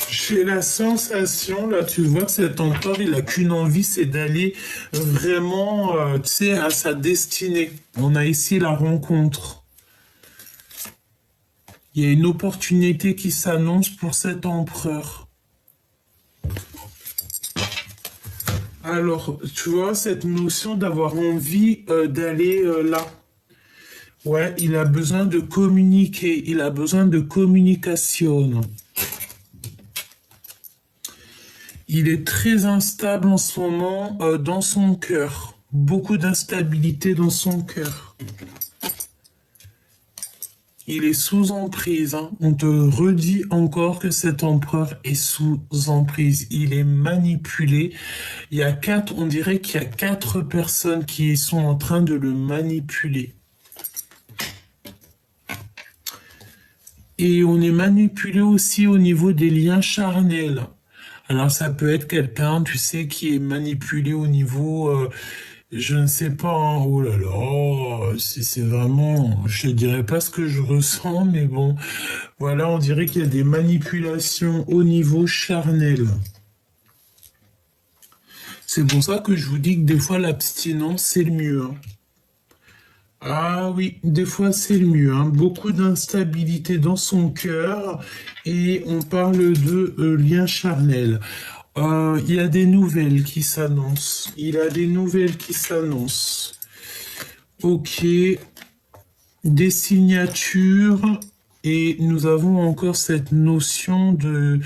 J'ai la sensation, là, tu vois, cet empereur, il a qu'une envie, c'est d'aller vraiment, tu sais, à sa destinée. On a ici la rencontre. Il y a une opportunité qui s'annonce pour cet empereur. Alors, tu vois, cette notion d'avoir envie d'aller là. Ouais, il a besoin de communiquer, il a besoin de communication. Il est très instable en ce moment dans son cœur. Beaucoup d'instabilité dans son cœur. Il est sous emprise, hein. On te redit encore que cet empereur est sous emprise. Il est manipulé. On dirait qu'il y a 4 personnes qui sont en train de le manipuler. Et on est manipulé aussi au niveau des liens charnels. Alors ça peut être quelqu'un, tu sais, qui est manipulé au niveau, je ne sais pas, hein. Oh là là, c'est vraiment, je ne dirais pas ce que je ressens, mais bon, voilà, on dirait qu'il y a des manipulations au niveau charnel. C'est pour ça que je vous dis que des fois l'abstinence c'est le mieux, hein. Ah oui, des fois c'est le mieux, hein. Beaucoup d'instabilité dans son cœur et on parle de lien charnel. Il y a des nouvelles qui s'annoncent. Il a des nouvelles qui s'annoncent. Ok, des signatures et nous avons encore cette notion de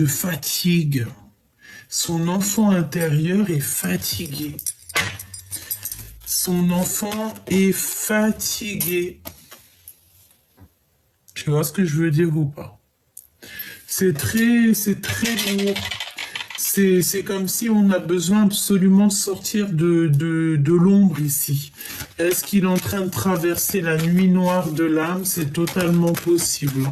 fatigue. Son enfant intérieur est fatigué. Son enfant est fatigué. Tu vois ce que je veux dire ou pas? C'est très lourd. C'est comme si on a besoin absolument de sortir de l'ombre ici. Est-ce qu'il est en train de traverser la nuit noire de l'âme? C'est totalement possible.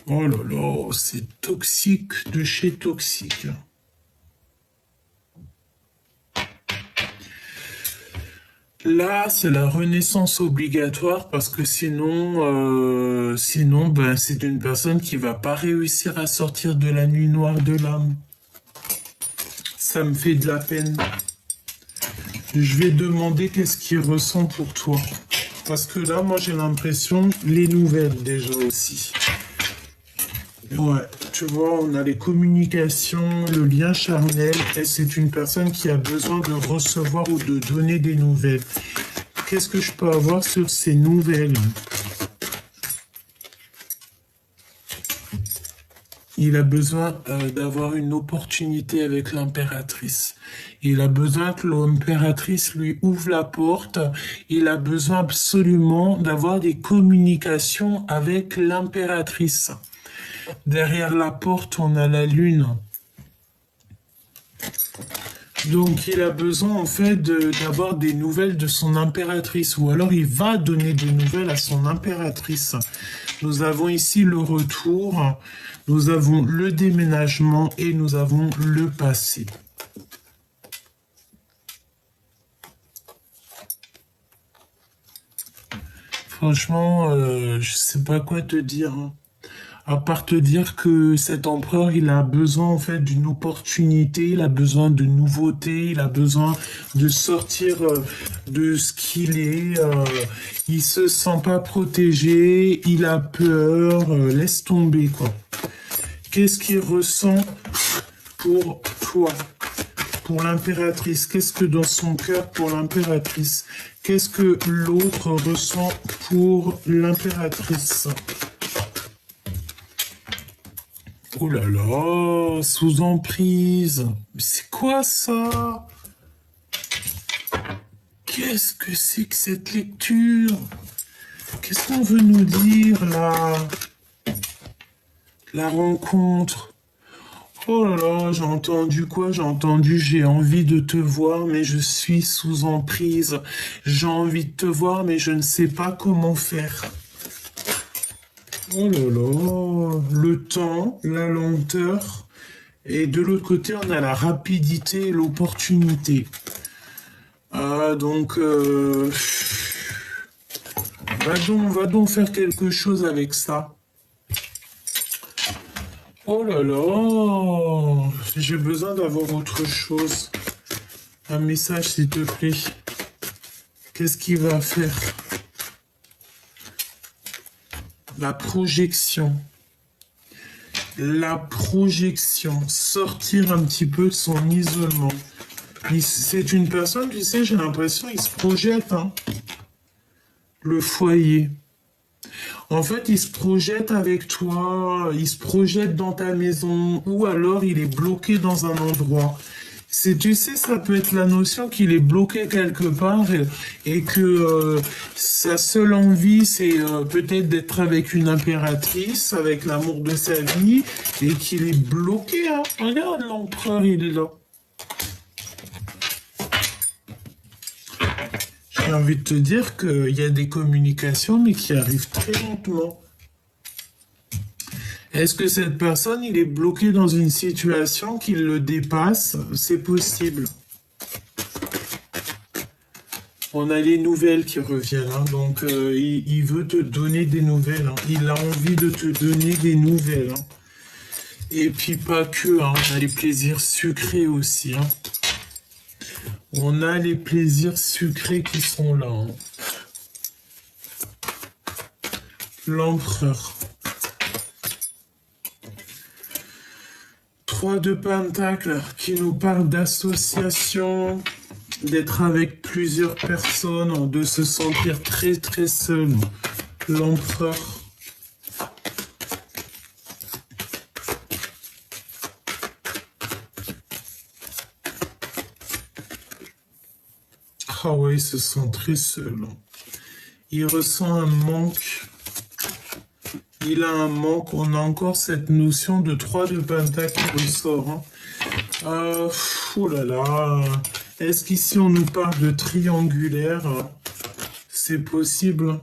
Oh là là, c'est toxique de chez toxique. Là, c'est la renaissance obligatoire parce que sinon, ben, c'est une personne qui va pas réussir à sortir de la nuit noire de l'âme. Ça me fait de la peine. Je vais demander qu'est-ce qu'il ressent pour toi. Parce que là, moi, j'ai l'impression, les nouvelles déjà aussi. Ouais, tu vois, on a les communications, le lien charnel, et c'est une personne qui a besoin de recevoir ou de donner des nouvelles. Qu'est-ce que je peux avoir sur ces nouvelles? Il a besoin d'avoir une opportunité avec l'impératrice. Il a besoin que l'impératrice lui ouvre la porte. Il a besoin absolument d'avoir des communications avec l'impératrice. Derrière la porte, on a la lune. Donc il a besoin en fait d'avoir des nouvelles de son impératrice, ou alors il va donner des nouvelles à son impératrice. Nous avons ici le retour, nous avons le déménagement et nous avons le passé. Franchement, je sais pas quoi te dire, hein. À part te dire que cet empereur, il a besoin en fait d'une opportunité, il a besoin de nouveautés, il a besoin de sortir de ce qu'il est. Il se sent pas protégé, il a peur, laisse tomber quoi. Qu'est-ce qu'il ressent pour toi, pour l'impératrice? Qu'est-ce que dans son cœur pour l'impératrice? Qu'est-ce que l'autre ressent pour l'impératrice? Oh là là, sous emprise. Mais c'est quoi ça? Qu'est-ce que c'est que cette lecture? Qu'est-ce qu'on veut nous dire là? La rencontre. Oh là là, j'ai entendu quoi? J'ai entendu j'ai envie de te voir, mais je suis sous emprise. J'ai envie de te voir, mais je ne sais pas comment faire. Oh là là, le temps, la lenteur, et de l'autre côté, on a la rapidité et l'opportunité. Donc, va donc faire quelque chose avec ça. Oh là là, j'ai besoin d'avoir autre chose. Un message, s'il te plaît. Qu'est-ce qu'il va faire? La projection. la projection, sortir un petit peu de son isolement. C'est une personne, tu sais, j'ai l'impression, il se projette, hein, le foyer. En fait, il se projette avec toi, il se projette dans ta maison, ou alors il est bloqué dans un endroit. Tu sais, ça peut être la notion qu'il est bloqué quelque part et que sa seule envie, c'est peut-être d'être avec une impératrice, avec l'amour de sa vie, et qu'il est bloqué, hein. Regarde, l'empereur, il est là. J'ai envie de te dire qu'il y a des communications, mais qui arrivent très lentement. Est-ce que cette personne, il est bloqué dans une situation qui le dépasse? C'est possible. On a les nouvelles qui reviennent, hein, donc il veut te donner des nouvelles, hein. Il a envie de te donner des nouvelles, hein. Et puis pas que, hein, on a les plaisirs sucrés aussi, hein. On a les plaisirs sucrés qui sont là, hein. L'empereur. 3 de Pentacles qui nous parle d'association, d'être avec plusieurs personnes, de se sentir très très seul. L'empereur. Ah ouais, il se sent très seul. Il ressent un manque. Il a un manque. On a encore cette notion de 3 de Pentacles qui ressort, hein. Oh là là. Est-ce qu'ici on nous parle de triangulaire? C'est possible.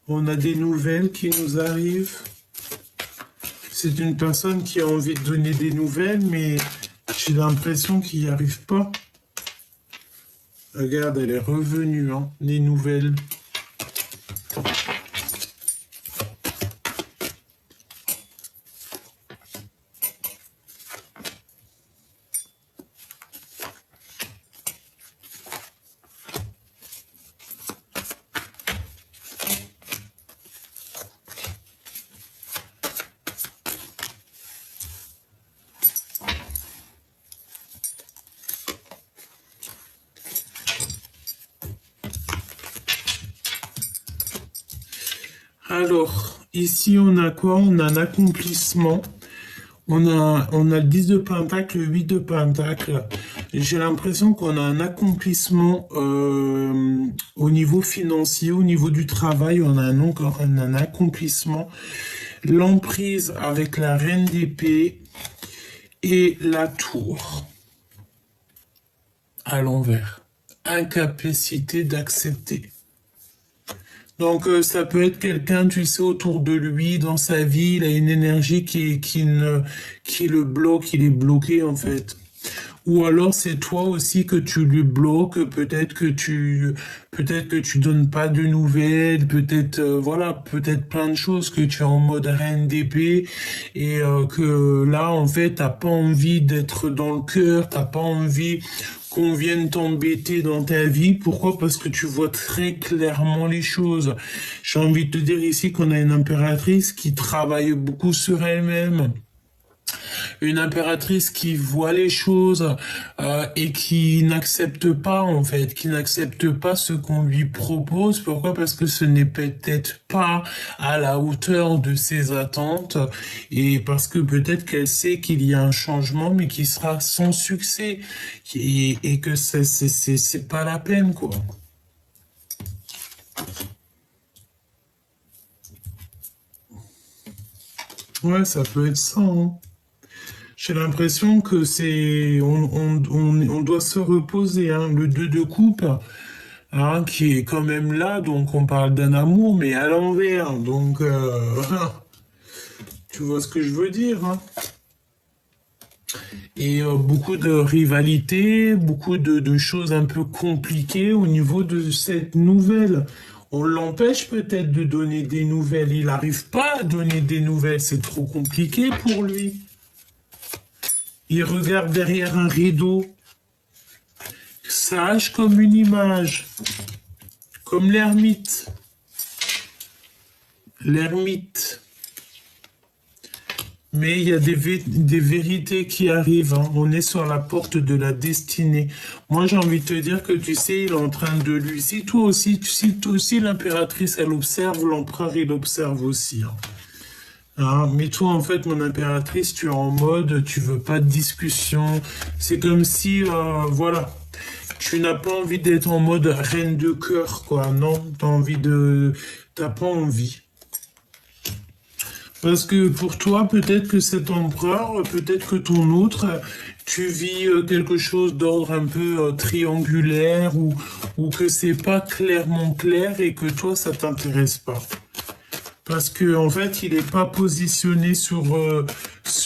On a des nouvelles qui nous arrivent. C'est une personne qui a envie de donner des nouvelles, mais j'ai l'impression qu'il n'y arrive pas. Regarde, elle est revenue, hein, les nouvelles. Alors, ici, on a quoi? On a un accomplissement. On a le 10 de Pentacle, le 8 de Pentacle. J'ai l'impression qu'on a un accomplissement au niveau financier, au niveau du travail. On a un accomplissement. L'emprise avec la reine d'épée et la tour à l'envers. Incapacité d'accepter. Donc ça peut être quelqu'un, tu sais, autour de lui, dans sa vie, il a une énergie qui le bloque, il est bloqué en fait. Ou alors c'est toi aussi que tu lui bloques, peut-être que tu donnes pas de nouvelles, peut-être voilà, peut-être plein de choses que tu es en mode reine d'épée et que là en fait t'as pas envie d'être dans le cœur, t'as pas envie qu'on vienne t'embêter dans ta vie. Pourquoi? Parce que tu vois très clairement les choses. J'ai envie de te dire ici qu'on a une impératrice qui travaille beaucoup sur elle-même. Une impératrice qui voit les choses et qui n'accepte pas en fait, qui n'accepte pas ce qu'on lui propose. Pourquoi? Parce que ce n'est peut-être pas à la hauteur de ses attentes et parce que peut-être qu'elle sait qu'il y a un changement mais qui sera sans succès et que c'est pas la peine quoi. Ouais, ça peut être ça, hein. J'ai l'impression que on doit se reposer, hein. Le 2 de coupe, hein, qui est quand même là, donc on parle d'un amour, mais à l'envers. Donc, tu vois ce que je veux dire, hein. Et beaucoup de rivalité, beaucoup de choses un peu compliquées au niveau de cette nouvelle. On l'empêche peut-être de donner des nouvelles. Il n'arrive pas à donner des nouvelles. C'est trop compliqué pour lui. Il regarde derrière un rideau, sage comme une image, comme l'ermite. L'ermite. Mais il y a des vérités qui arrivent, hein. On est sur la porte de la destinée. Moi, j'ai envie de te dire que tu sais, il est en train de lui. Si toi aussi l'impératrice, elle observe, l'empereur, il observe aussi, hein. Hein, mais toi, en fait, mon impératrice, tu es en mode, tu veux pas de discussion. C'est comme si, voilà, tu n'as pas envie d'être en mode reine de cœur, quoi. Non, t'as pas envie. Parce que pour toi, peut-être que cet empereur, peut-être que ton autre, tu vis quelque chose d'ordre un peu triangulaire ou que c'est pas clairement clair et que toi, ça t'intéresse pas. Parce que en fait, il n'est pas positionné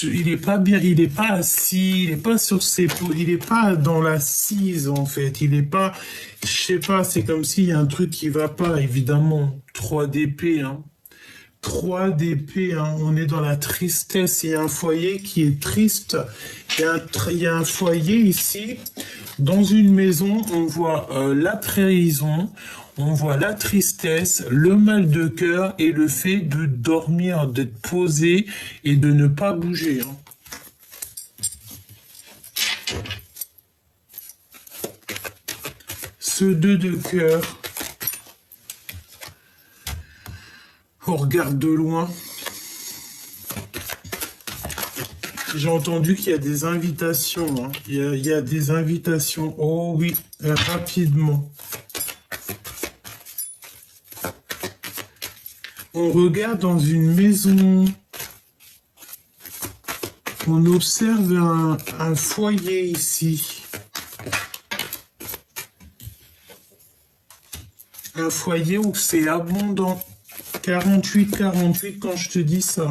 il est pas bien, il n'est pas assis, il n'est pas sur il n'est pas dans l'assise en fait. Il n'est pas, je sais pas, c'est comme s'il y a un truc qui va pas, évidemment. 3 d'épée, hein. 3 d'épée, hein. On est dans la tristesse. Il y a un foyer qui est triste. Il y a un foyer ici. Dans une maison, on voit la trahison, on voit la tristesse, le mal de cœur et le fait de dormir, d'être posé et de ne pas bouger, hein. Ce 2 de cœur, on regarde de loin. J'ai entendu qu'il y a des invitations, hein. Il y a des invitations. Oh oui, rapidement. On regarde dans une maison. On observe un foyer ici. Un foyer où c'est abondant. 48 quand je te dis ça.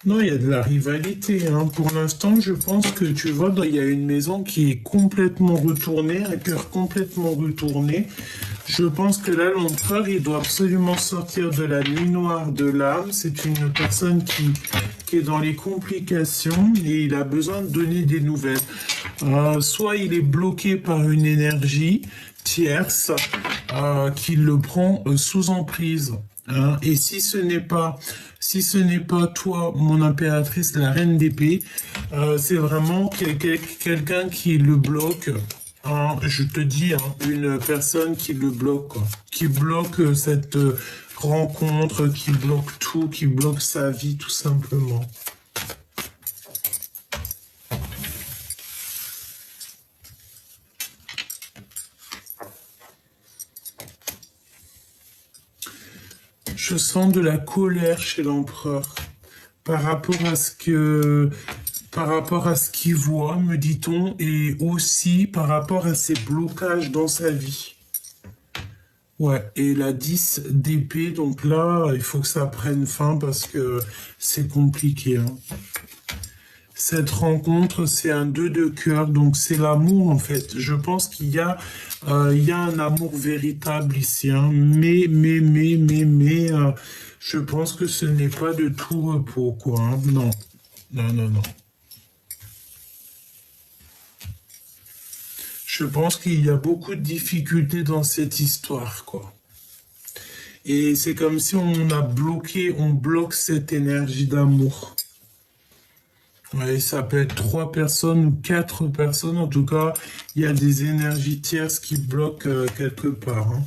Non, il y a de la rivalité, hein. Pour l'instant, je pense que tu vois, il y a une maison qui est complètement retournée, un cœur complètement retourné. Je pense que là, l'empereur, il doit absolument sortir de la nuit noire de l'âme. C'est une personne qui est dans les complications et il a besoin de donner des nouvelles. Soit il est bloqué par une énergie tierce qui le prend sous emprise. Hein. Et si ce n'est pas toi, mon impératrice, la reine d'épée, c'est vraiment quelqu'un qui le bloque. Hein, je te dis, hein, une personne qui le bloque, quoi. Qui bloque cette rencontre, qui bloque tout, qui bloque sa vie, tout simplement. Je sens de la colère chez l'empereur par rapport à ce qu'il voit, me dit-on, et aussi par rapport à ses blocages dans sa vie. Ouais, et la 10 d'épée, donc là, il faut que ça prenne fin parce que c'est compliqué, hein. Cette rencontre, c'est un 2 de cœur, donc c'est l'amour en fait. Je pense qu'il y a un amour véritable ici, hein. Mais, je pense que ce n'est pas de tout repos, quoi, hein. Non, non. Je pense qu'il y a beaucoup de difficultés dans cette histoire, quoi. Et c'est comme si on bloque cette énergie d'amour. Oui, ça peut être 3 personnes ou 4 personnes. En tout cas, il y a des énergies tierces qui bloquent quelque part, hein.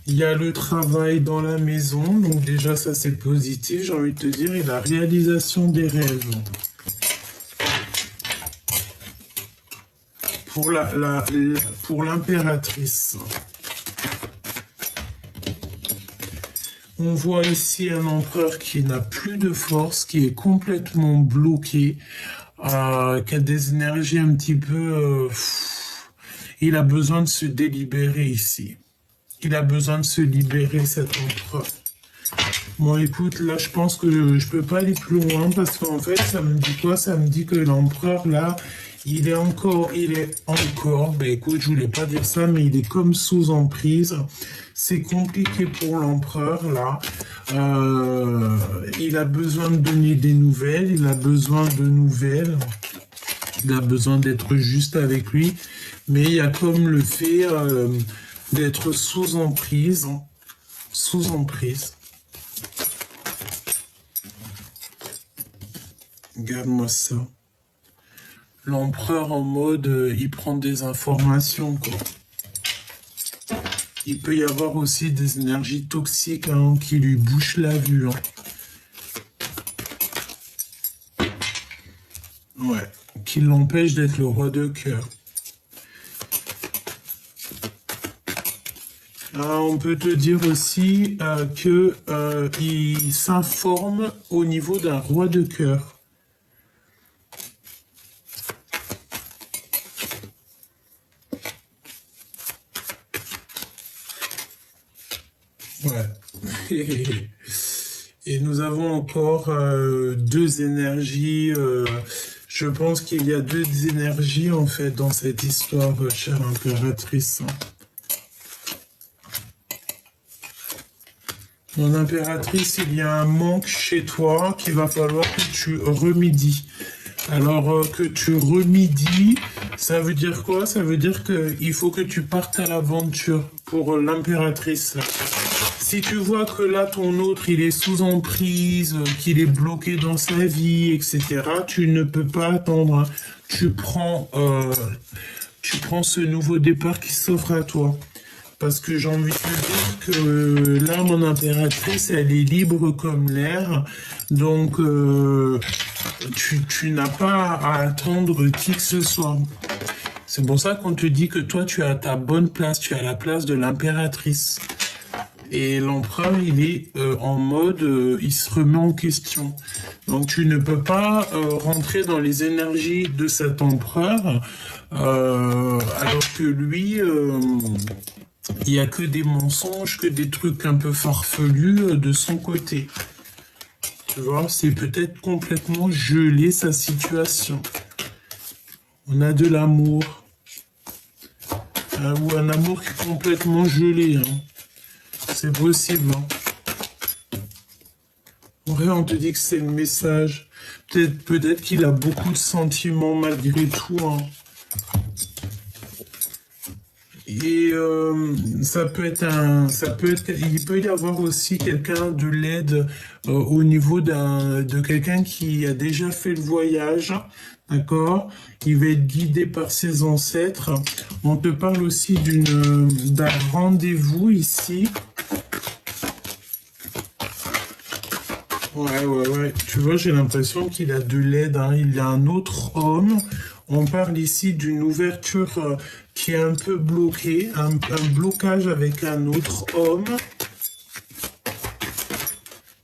Il y a le travail dans la maison. Donc déjà, ça c'est positif, j'ai envie de te dire. Et la réalisation des rêves. Pour l'impératrice. On voit ici un empereur qui n'a plus de force, qui est complètement bloqué, qui a des énergies un petit peu... il a besoin de se délibérer ici. Il a besoin de se libérer, cet empereur. Bon, écoute, là, je pense que je peux pas aller plus loin parce qu'en fait, ça me dit quoi? Ça me dit que l'empereur, là, il est encore, ben écoute, je voulais pas dire ça, mais il est comme sous emprise. C'est compliqué pour l'empereur, là. Il a besoin de donner des nouvelles, il a besoin de nouvelles. Il a besoin d'être juste avec lui. Mais il y a comme le fait d'être sous emprise. sous emprise. Regarde-moi ça. L'empereur en mode, il prend des informations, quoi. Il peut y avoir aussi des énergies toxiques hein, qui lui bouchent la vue. Hein. Ouais, qui l'empêchent d'être le roi de cœur. On peut te dire aussi que il s'informe au niveau d'un roi de cœur. Ouais. Et nous avons encore deux énergies. Je pense qu'il y a deux énergies en fait dans cette histoire, chère impératrice. Mon impératrice, il y a un manque chez toi qu'il va falloir que tu remédies. Alors que tu remédies, ça veut dire quoi? Ça veut dire qu'il faut que tu partes à l'aventure pour l'impératrice. Si tu vois que là, ton autre, il est sous emprise, qu'il est bloqué dans sa vie, etc., tu ne peux pas attendre. Hein. Tu prends ce nouveau départ qui s'offre à toi. Parce que j'ai envie de te dire que là, mon impératrice, elle est libre comme l'air. Donc, tu n'as pas à attendre qui que ce soit. C'est pour ça qu'on te dit que toi, tu as ta bonne place. Tu as la place de l'impératrice. Et l'empereur, il est en mode, il se remet en question. Donc, tu ne peux pas rentrer dans les énergies de cet empereur, alors que lui... il n'y a que des mensonges, que des trucs un peu farfelus de son côté. Tu vois, c'est peut-être complètement gelé sa situation. On a de l'amour. Ou un amour qui est complètement gelé. Hein. C'est possible. Hein. Ouais, on te dit que c'est le message. Peut-être qu'il a beaucoup de sentiments malgré tout. Hein. Et il peut y avoir aussi quelqu'un de l'aide au niveau de quelqu'un qui a déjà fait le voyage, d'accord? Il va être guidé par ses ancêtres. On te parle aussi d'un rendez-vous ici. Ouais. Tu vois, j'ai l'impression qu'il a de l'aide. Hein. Il y a un autre homme. On parle ici d'une ouverture qui est un peu bloquée, un blocage avec un autre homme.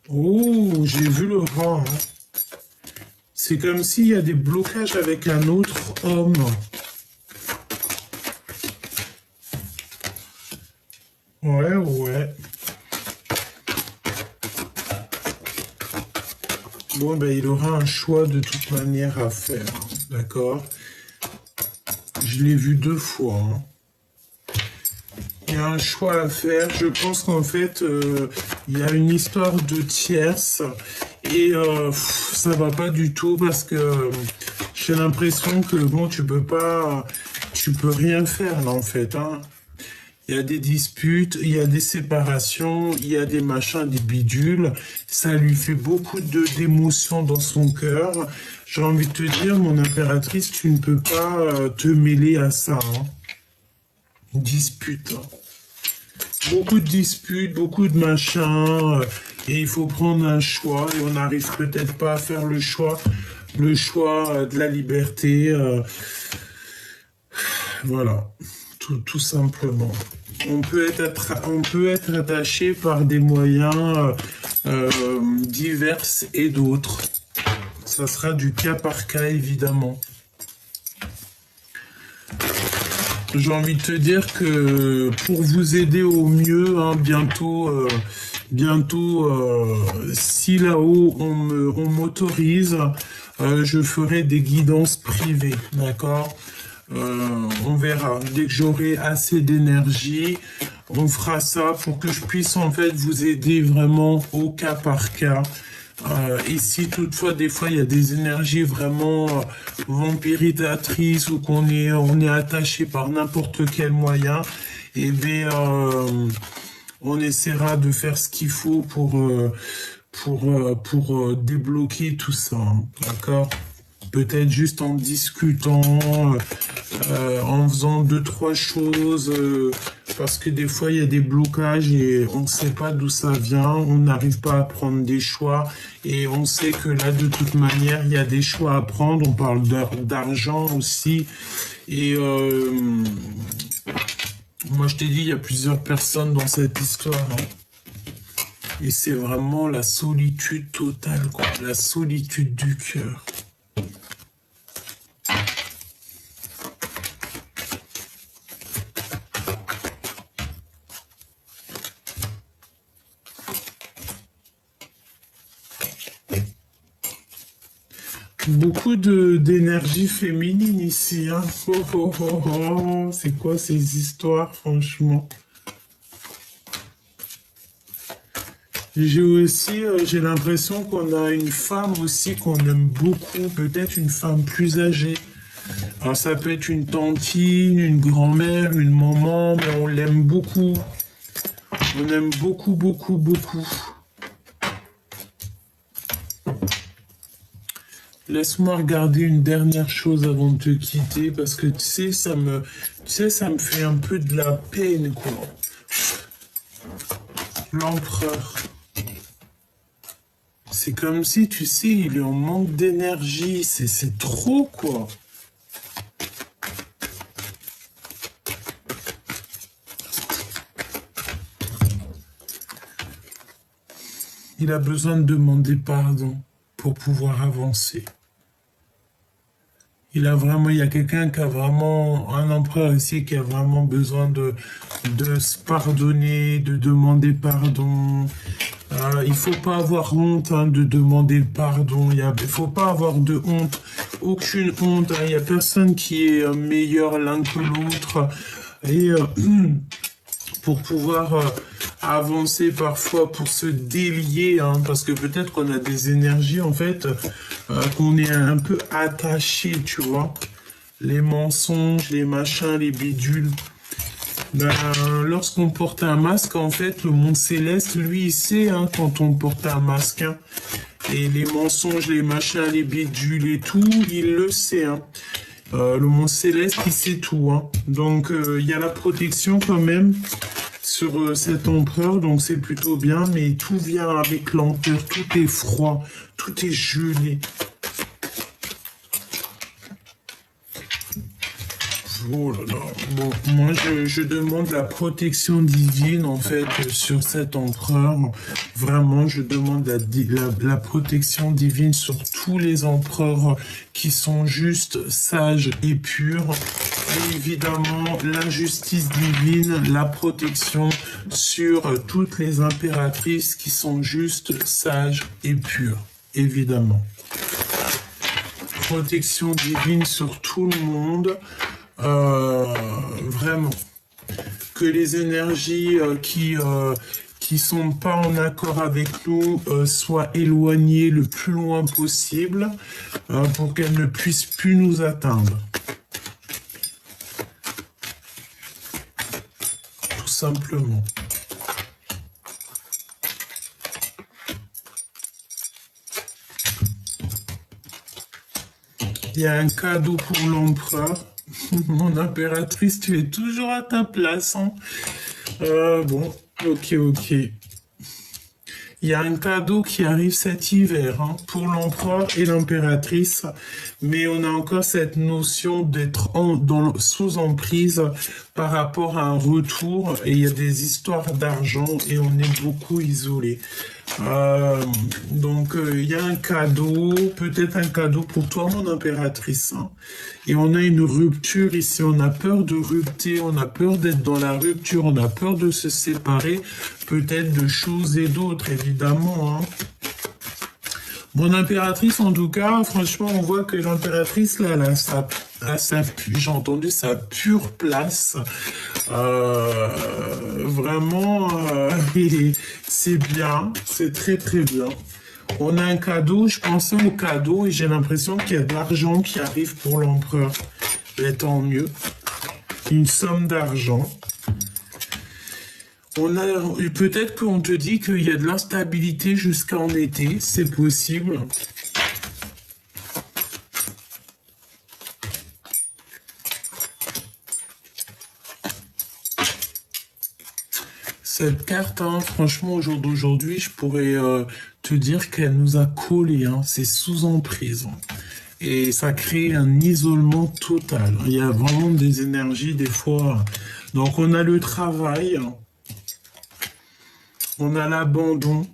Oh, j'ai vu le rang. Hein. C'est comme s'il y a des blocages avec un autre homme. Ouais. Bon, ben, il aura un choix de toute manière à faire, d'accord? Je l'ai vu 2 fois. Hein. Il y a un choix à faire. Je pense qu'en fait, il y a une histoire de tierce et ça va pas du tout parce que j'ai l'impression que bon, tu peux rien faire là en fait. Hein. Il y a des disputes, il y a des séparations, il y a des machins, des bidules. Ça lui fait beaucoup d'émotions dans son cœur. J'ai envie de te dire, mon impératrice, tu ne peux pas te mêler à ça. Hein. Dispute. Beaucoup de disputes, beaucoup de machins. Et il faut prendre un choix. Et on n'arrive peut-être pas à faire le choix de la liberté. Voilà. Tout simplement. On peut être attaché par des moyens divers et d'autres. Ça sera du cas par cas, évidemment. J'ai envie de te dire que pour vous aider au mieux, hein, bientôt, si là-haut on m'autorise, je ferai des guidances privées, d'accord? On verra. Dès que j'aurai assez d'énergie, on fera ça pour que je puisse en fait vous aider vraiment au cas par cas. Et si toutefois des fois il y a des énergies vraiment vampirisatrices ou on est attaché par n'importe quel moyen, et bien On essaiera de faire ce qu'il faut pour débloquer tout ça, hein, d'accord? Peut-être juste en discutant, en faisant deux, trois choses, parce que des fois il y a des blocages et on ne sait pas d'où ça vient, on n'arrive pas à prendre des choix et on sait que là de toute manière il y a des choix à prendre, on parle d'argent aussi et moi je t'ai dit il y a plusieurs personnes dans cette histoire, hein. Et c'est vraiment la solitude totale, quoi, la solitude du cœur. Beaucoup d'énergie féminine ici, hein. Oh, oh, oh, oh. C'est quoi ces histoires, franchement? J'ai aussi, j'ai l'impression qu'on a une femme aussi qu'on aime beaucoup, peut-être une femme plus âgée. Alors ça peut être une tantine, une grand-mère, une maman, mais on l'aime beaucoup. On aime beaucoup, beaucoup, beaucoup. Laisse-moi regarder une dernière chose avant de te quitter, parce que ça me fait un peu de la peine, quoi. L'empereur. C'est comme si, tu sais, il est en manque d'énergie. C'est trop, quoi. Il a besoin de demander pardon pour pouvoir avancer. Il y a quelqu'un qui a vraiment, un empereur ici qui a vraiment besoin de se pardonner, de demander pardon. Il faut pas avoir honte, hein, de demander le pardon. Il faut pas avoir de honte, aucune honte, hein. Il y a personne qui est meilleur l'un que l'autre. Et pour pouvoir avancer parfois, pour se délier, hein, parce que peut-être qu'on a des énergies en fait, qu'on est un peu attaché, tu vois. Les mensonges, les machins, les bidules. Ben, lorsqu'on porte un masque, en fait, le monde céleste, lui, il sait, hein, quand on porte un masque, hein. Et les mensonges, les machins, les bidules et tout, il le sait, hein. Le monde céleste, il sait tout, hein. Donc, il y a la protection quand même sur cet empereur, donc c'est plutôt bien, mais tout vient avec lenteur, tout est froid, tout est gelé. Oh là là. Bon, moi je demande la protection divine en fait sur cet empereur. Vraiment, je demande la protection divine sur tous les empereurs qui sont juste sages et purs. Et évidemment, la justice divine, la protection sur toutes les impératrices qui sont juste sages et pures. Évidemment. Protection divine sur tout le monde. Vraiment que les énergies qui sont pas en accord avec nous soient éloignées le plus loin possible pour qu'elles ne puissent plus nous atteindre. Tout simplement. Il y a un cadeau pour l'empereur. Mon impératrice, tu es toujours à ta place, hein. Bon, ok. Il y a un cadeau qui arrive cet hiver, hein, pour l'empereur et l'impératrice, mais on a encore cette notion d'être sous emprise par rapport à un retour, et il y a des histoires d'argent et on est beaucoup isolé. Donc il y a un cadeau, peut-être un cadeau pour toi, mon impératrice, hein. Et on a une rupture ici, on a peur de rupter, on a peur d'être dans la rupture, on a peur de se séparer, peut-être de choses et d'autres, évidemment, hein. Mon impératrice, en tout cas, franchement, on voit que l'impératrice, là, j'ai entendu sa pure place. Vraiment, c'est bien, c'est très très bien. On a un cadeau, je pensais au cadeau et j'ai l'impression qu'il y a de l'argent qui arrive pour l'empereur. Mais tant mieux. Une somme d'argent. Peut-être qu'on te dit qu'il y a de l'instabilité jusqu'en été, c'est possible. Cette carte, hein, franchement, au jour d'aujourd'hui, je pourrais te dire qu'elle nous a collés, hein, c'est sous emprise. Et ça crée un isolement total. Il y a vraiment des énergies, des fois. Donc, on a le travail, on a l'abandon,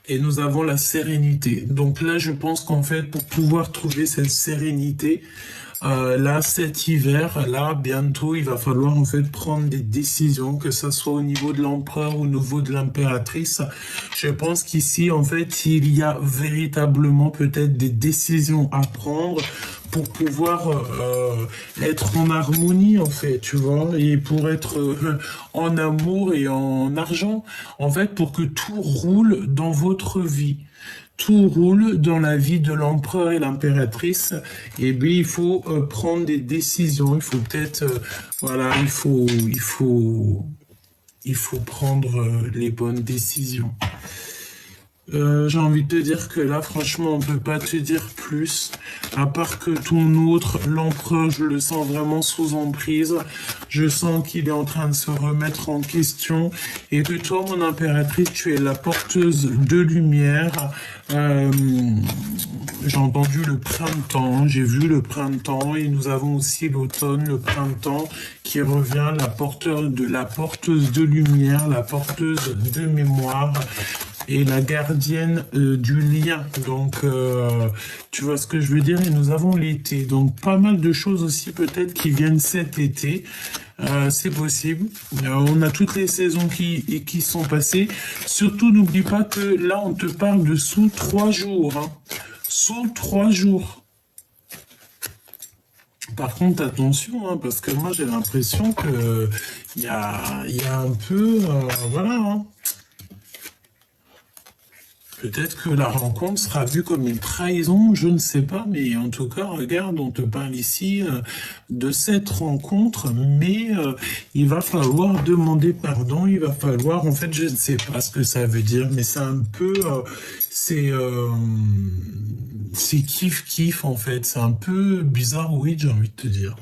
et nous avons la sérénité. Donc là, je pense qu'en fait, pour pouvoir trouver cette sérénité, là, cet hiver, là, bientôt, il va falloir en fait prendre des décisions, que ce soit au niveau de l'empereur ou au niveau de l'impératrice. Je pense qu'ici, en fait, il y a véritablement peut-être des décisions à prendre pour pouvoir être en harmonie, en fait, tu vois, et pour être en amour et en argent, en fait, pour que tout roule dans votre vie. Tout roule dans la vie de l'empereur et l'impératrice, et bien il faut prendre des décisions, il faut peut-être, voilà, il faut prendre les bonnes décisions. J'ai envie de te dire que là, franchement, on peut pas te dire plus, à part que ton autre, l'empereur, je le sens vraiment sous emprise. Je sens qu'il est en train de se remettre en question, et que toi, mon impératrice, tu es la porteuse de lumière. J'ai entendu le printemps, j'ai vu le printemps, et nous avons aussi l'automne, le printemps, qui revient, la porteuse de lumière, la porteuse de mémoire, et la gardienne du lien. Donc, tu vois ce que je veux dire? Et nous avons l'été. Donc, pas mal de choses aussi peut-être qui viennent cet été. C'est possible. On a toutes les saisons qui sont passées. Surtout, n'oublie pas que là, on te parle de sous 3 jours. Hein. Sous 3 jours. Par contre, attention, hein, parce que moi, j'ai l'impression que il y a un peu... voilà, hein. Peut-être que la rencontre sera vue comme une trahison, je ne sais pas, mais en tout cas, regarde, on te parle ici de cette rencontre, mais il va falloir demander pardon, il va falloir, en fait, je ne sais pas ce que ça veut dire, mais c'est un peu, c'est kiff-kiff, en fait, c'est un peu bizarre, oui, j'ai envie de te dire.